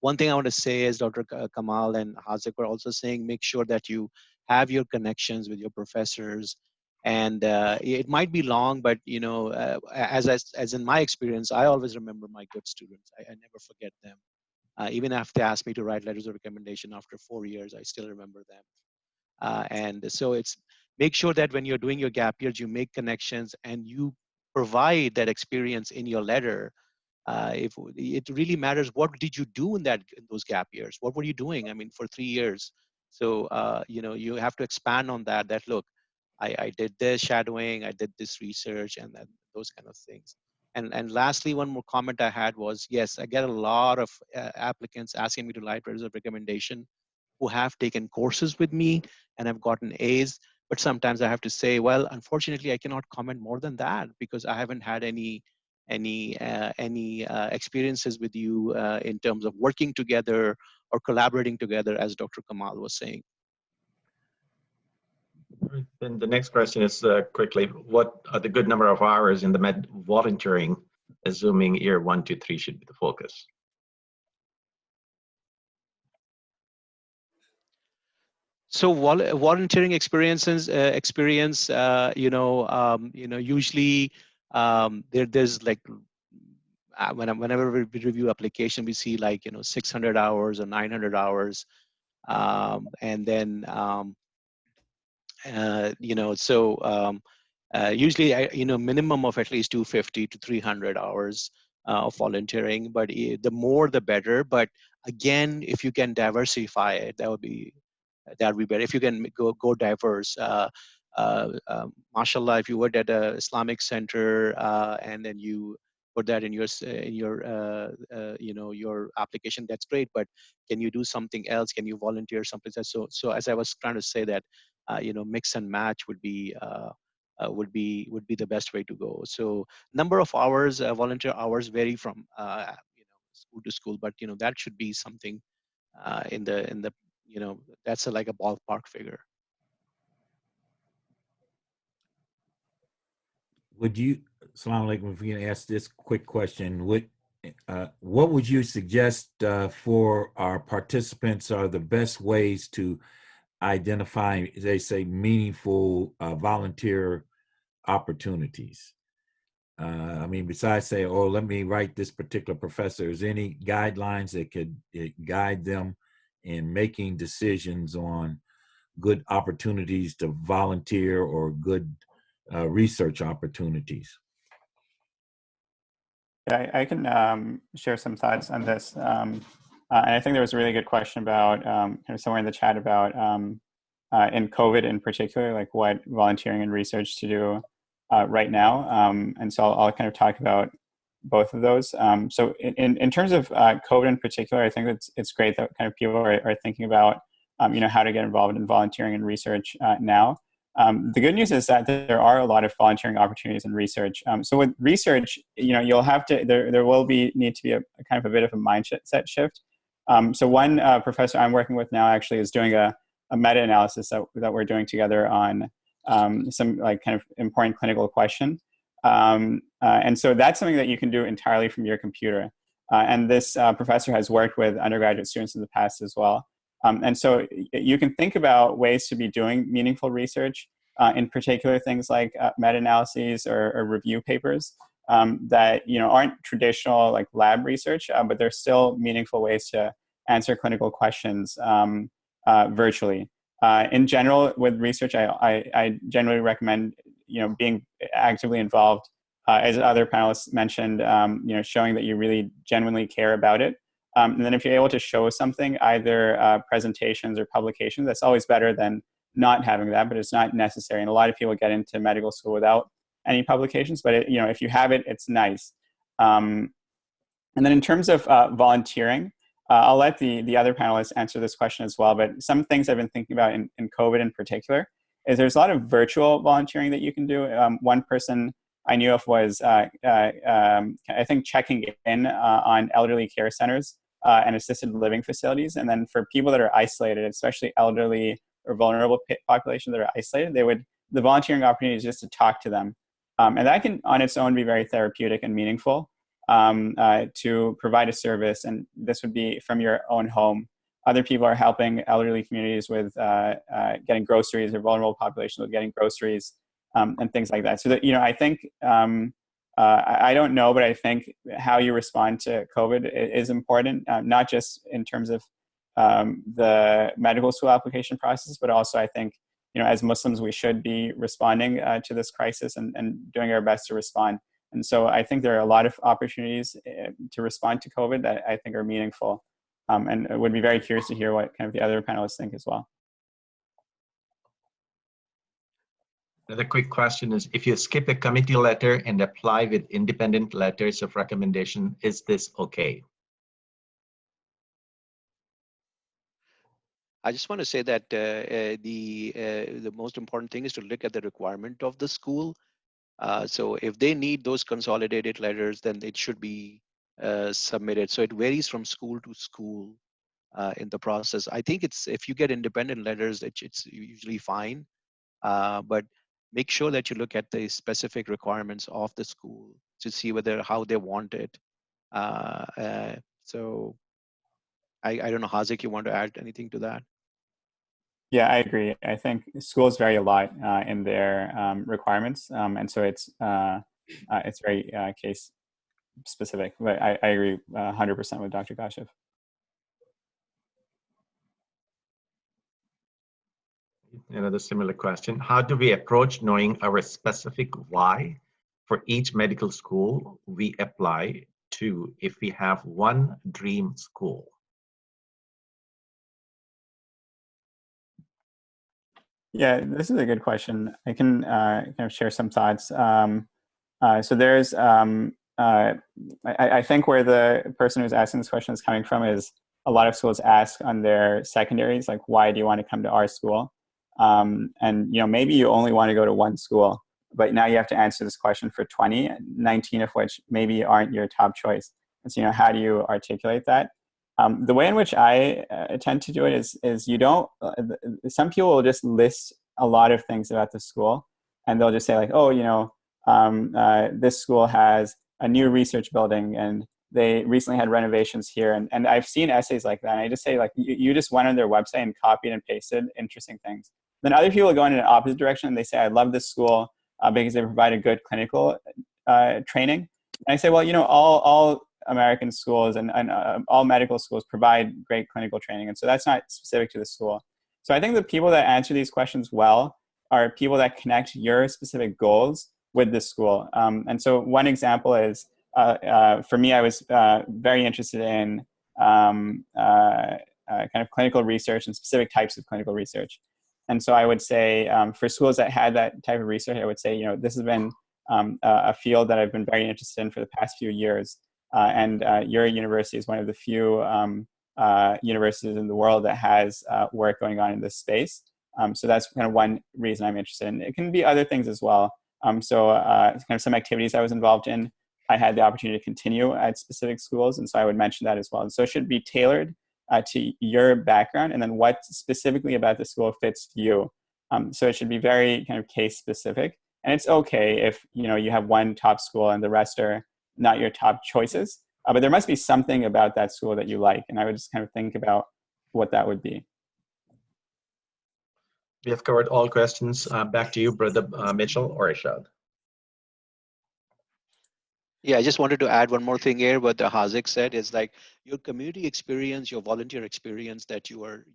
one thing I want to say is Dr. Kamal and Hazik were also saying, make sure that you have your connections with your professors. And it might be long, but you know, as in my experience, I always remember my good students. I never forget them. Even after they asked me to write letters of recommendation after 4 years, I still remember them. And so it's make sure that when you're doing your gap years, you make connections and you provide that experience in your letter. If it really matters, what did you do in those gap years? What were you doing? I mean, for 3 years. So you know, you have to expand on that. That look, I did this shadowing, I did this research, and then those kind of things. And lastly, one more comment I had was, yes, I get a lot of applicants asking me to write letters of recommendation who have taken courses with me and have gotten A's. But sometimes I have to say, well, unfortunately, I cannot comment more than that because I haven't had any experiences with you in terms of working together or collaborating together, as Dr. Kamal was saying. Then the next question is quickly, what are the good number of hours in the med volunteering, assuming year 1 to 3 should be the focus? So volunteering experiences, usually there's like whenever we review application, we see like 600 hours or 900 hours, and then usually minimum of at least 250 to 300 hours of volunteering, but the more the better. But again, if you can diversify it, that would be better. If you can go diverse. Mashallah, if you worked at a Islamic center and then you put that in your your application, that's great. But can you do something else? Can you volunteer someplace else? So as I was trying to say that mix and match would be the best way to go. So number of hours, volunteer hours vary from school to school, but that should be something in the that's like a ballpark figure. Would you, Assalamu alaikum, if we can ask this quick question, what would you suggest for our participants are the best ways to identify, they say, meaningful volunteer opportunities? I mean, besides say, oh, let me write this particular professor, is any guidelines that could guide them in making decisions on good opportunities to volunteer or good research opportunities? Yeah, I can share some thoughts on this. And I think there was a really good question about kind of somewhere in the chat about in COVID in particular, like what volunteering and research to do right now. And so I'll kind of talk about both of those. So in terms of COVID in particular, I think it's great that kind of people are thinking about how to get involved in volunteering and research now. The good news is that there are a lot of volunteering opportunities in research. So with research, you'll have to, there will need to be a kind of a bit of a mindset shift. So one professor I'm working with now actually is doing a meta-analysis that we're doing together on some like kind of important clinical question. And so that's something that you can do entirely from your computer. And this professor has worked with undergraduate students in the past as well. And so you can think about ways to be doing meaningful research, in particular things like meta-analyses or review papers that aren't traditional like lab research, but they're still meaningful ways to answer clinical questions virtually. In general, with research, I generally recommend being actively involved, as other panelists mentioned, showing that you really genuinely care about it. And then if you're able to show something, either presentations or publications, that's always better than not having that, but it's not necessary. And a lot of people get into medical school without any publications, but if you have it, it's nice. And then in terms of volunteering, I'll let the other panelists answer this question as well, but some things I've been thinking about in COVID in particular is there's a lot of virtual volunteering that you can do. One person I knew of was, I think, checking in on elderly care centers and assisted living facilities. And then for people that are isolated, especially elderly or vulnerable population that are isolated, the volunteering opportunity is just to talk to them. And that can on its own be very therapeutic and meaningful to provide a service. And this would be from your own home. Other people are helping elderly communities with getting groceries, or vulnerable populations with getting groceries, and things like that. So that, I think, I don't know, but I think how you respond to COVID is important, not just in terms of the medical school application process, but also I think, as Muslims, we should be responding to this crisis and doing our best to respond. And so I think there are a lot of opportunities to respond to COVID that I think are meaningful. And I would be very curious to hear what kind of the other panelists think as well. Another quick question is, if you skip a committee letter and apply with independent letters of recommendation, is this okay? I just want to say that the most important thing is to look at the requirement of the school. So if they need those consolidated letters, then it should be submitted. So it varies from school to school in the process. I think if you get independent letters, it's usually fine. But make sure that you look at the specific requirements of the school to see how they want it. So I don't know, Hazik, you want to add anything to that? Yeah, I agree. I think schools vary a lot in their requirements, and so it's very case specific. But I agree 100% with Dr. Kashif. Another similar question. How do we approach knowing our specific why for each medical school we apply to if we have one dream school? Yeah, this is a good question. I can kind of share some thoughts. So there's, I think where the person who's asking this question is coming from is a lot of schools ask on their secondaries, like, why do you want to come to our school? And maybe you only want to go to one school, but now you have to answer this question for 20, 19 of which maybe aren't your top choice. And so, how do you articulate that? The way in which I tend to do it is you don't, some people will just list a lot of things about the school, and they'll just say like, oh, this school has a new research building and they recently had renovations here. And I've seen essays like that. And I just say like, you just went on their website and copied and pasted interesting things. Then other people go in an opposite direction and they say, I love this school because they provide a good clinical training. And I say, well, all American schools and all medical schools provide great clinical training. And so that's not specific to the school. So I think the people that answer these questions well are people that connect your specific goals with the school. And so one example is, for me, I was very interested in kind of clinical research and specific types of clinical research. And so I would say for schools that had that type of research, I would say, this has been a field that I've been very interested in for the past few years. And your university is one of the few universities in the world that has work going on in this space. So that's kind of one reason I'm interested in. It can be other things as well. So kind of some activities I was involved in, I had the opportunity to continue at specific schools. And so I would mention that as well. And so it should be tailored to your background and then what specifically about the school fits you. So it should be very kind of case specific. And it's okay if, you have one top school and the rest are not your top choices, but there must be something about that school that you like. And I would just kind of think about what that would be. We have covered all questions. Back to you, Brother Mitchell or Ishad. Yeah, I just wanted to add one more thing here. What the Hazik said is like your community experience, your volunteer experience that you are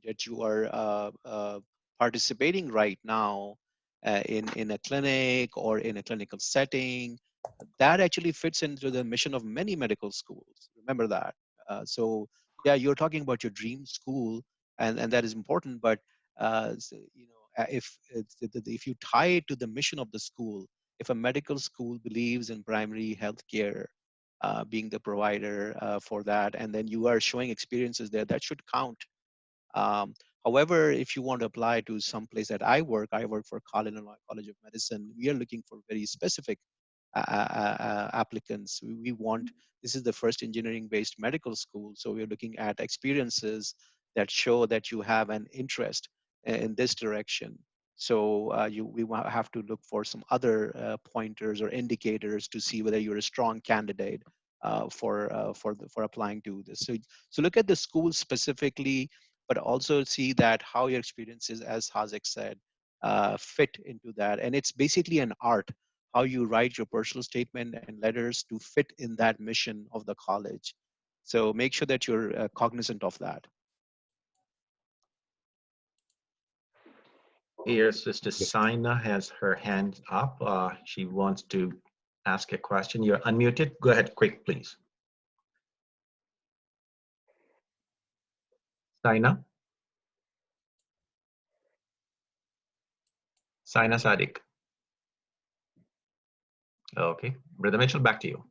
participating right now in a clinic or in a clinical setting, that actually fits into the mission of many medical schools. Remember that. So yeah, you're talking about your dream school, and that is important. But if you tie it to the mission of the school, if a medical school believes in primary health care, being the provider for that, and then you are showing experiences there, that should count. However, if you want to apply to some place that I work for Carlin Illinois College of Medicine. We are looking for very specific applicants. This is the first engineering-based medical school, so we're looking at experiences that show that you have an interest. in this direction. So we have to look for some other pointers or indicators to see whether you're a strong candidate for applying to this. So look at the school specifically, but also see that how your experiences, as Hazik said, fit into that. And it's basically an art, how you write your personal statement and letters to fit in that mission of the college. So make sure that you're cognizant of that. Here, Sister Sina has her hand up. She wants to ask a question. You're unmuted. Go ahead, quick, please. Sina? Sina Sadiq. Okay. Brother Mitchell, back to you.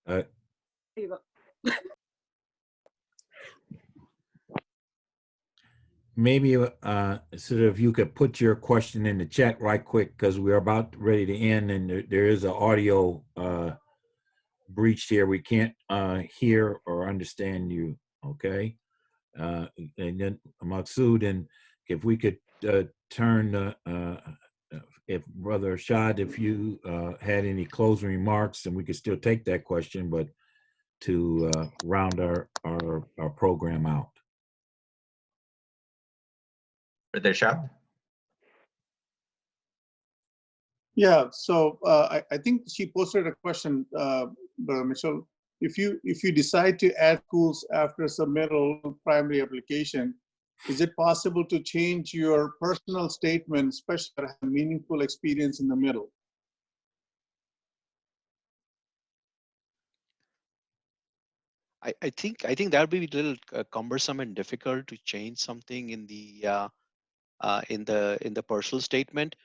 Hello. There you go. Maybe sort of you could put your question in the chat right quick, because we're about ready to end, and there is an audio breach here. We can't hear or understand you. Okay, and then Maksud, and if we could turn, if Brother Shad, if you had any closing remarks, and we could still take that question, but to round our program out. Brother Shab? Yeah, so I think she posted a question, Brother Mitchell. If you decide to add schools after submittal primary application, is it possible to change your personal statement, especially to have meaningful experience in the middle? I think that would be a little cumbersome and difficult to change something in the personal statement.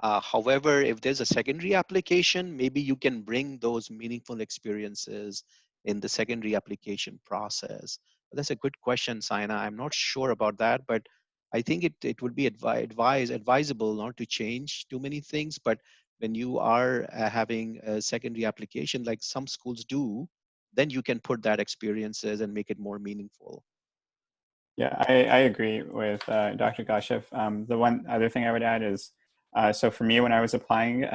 However, if there's a secondary application, maybe you can bring those meaningful experiences in the secondary application process. That's a good question, Sina. I'm not sure about that, but I think it would be advisable not to change too many things. But when you are having a secondary application, like some schools do, then you can put that experiences and make it more meaningful. Yeah, I agree with Dr. Kashif. The one other thing I would add is, so for me, when I was applying,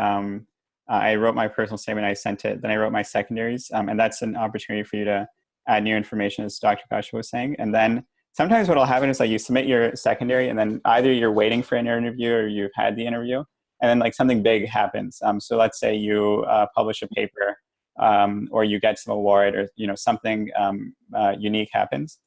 I wrote my personal statement, I sent it, then I wrote my secondaries, and that's an opportunity for you to add new information, as Dr. Kashif was saying. And then sometimes what will happen is like you submit your secondary, and then either you're waiting for an interview or you've had the interview, and then like something big happens. So let's say you publish a paper, or you get some award, or something unique happens.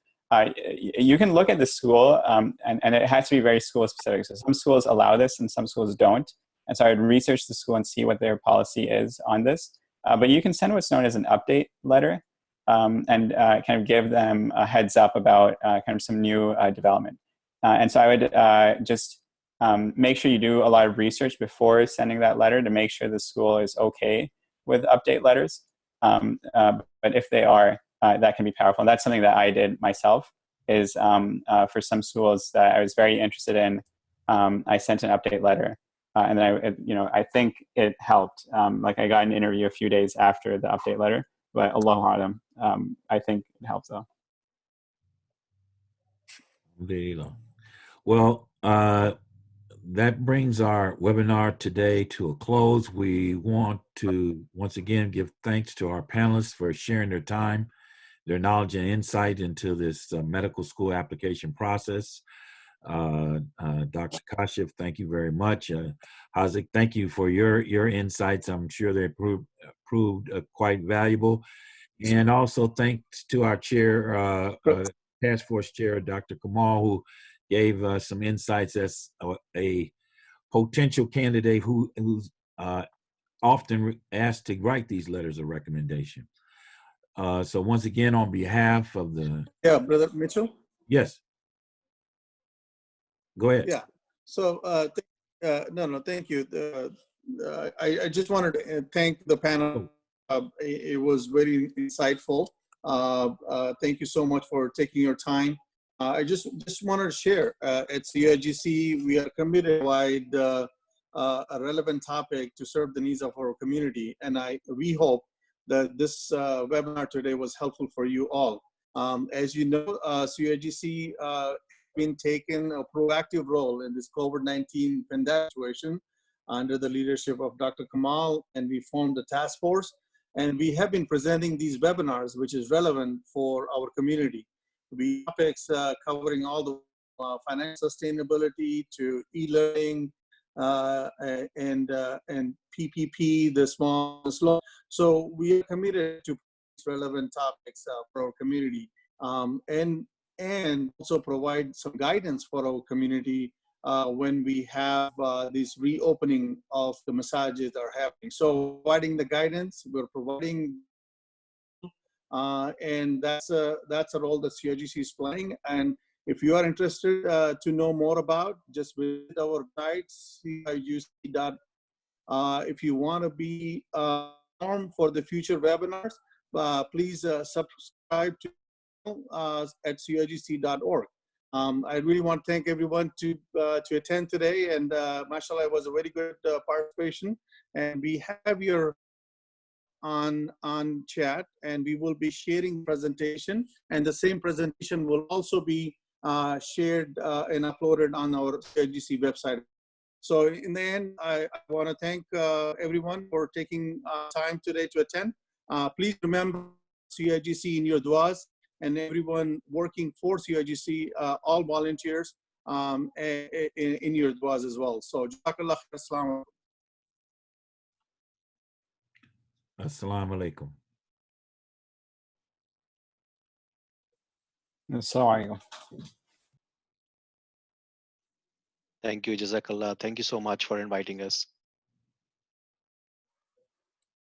You can look at the school, and it has to be very school specific. So some schools allow this and some schools don't. And so I would research the school and see what their policy is on this. But you can send what's known as an update letter, and kind of give them a heads up about kind of some new development. And so I would just make sure you do a lot of research before sending that letter to make sure the school is okay with update letters. But if they are, that can be powerful. And that's something that I did myself, is for some schools that I was very interested in, I sent an update letter. And then I think it helped. Like I got an interview a few days after the update letter, but Allahu Alam, I think it helped though. Well, that brings our webinar today to a close. We want to once again give thanks to our panelists for sharing their time, their knowledge and insight into this medical school application process. Dr. Kashif, thank you very much. Hazik, thank you for your insights. I'm sure they proved quite valuable. And also thanks to our chair, task force chair, Dr. Kamal, who gave some insights as a potential candidate who's often asked to write these letters of recommendation. So once again, on behalf of the— Yeah, Brother Mitchell? Yes. Go ahead. Yeah. So, thank you. I just wanted to thank the panel. It was very insightful. Thank you so much for taking your time. I just wanted to share, at CIGC, we are committed to provide a relevant topic to serve the needs of our community. And we hope this webinar today was helpful for you all. As you know, CIGC been taking a proactive role in this COVID-19 pandemic situation under the leadership of Dr. Kamal, and we formed a task force. And we have been presenting these webinars, which is relevant for our community. We topics covering all the financial sustainability to e-learning and PPP, the small and slow. So we are committed to relevant topics for our community, and also provide some guidance for our community when we have this reopening of the massages that are happening. So providing the guidance, we're providing, and that's a role that CIGC is playing. And if you are interested to know more about, just visit our website, CIGC. If you want to be informed for the future webinars, please subscribe to at CIGC.org. I really want to thank everyone to attend today, and mashallah, it was a very good participation. And we have your on chat, and we will be sharing presentation, and the same presentation will also be shared and uploaded on our CIGC website. So in the end, I want to thank everyone for taking time today to attend. Please remember CIGC in your duas, and everyone working for CIGC, all volunteers in your duas as well. So Jazakallah khair. Assalamu alaikum. Assalamu alaikum. Assalamu alaikum. Thank you, Jazakallah. Thank you so much for inviting us.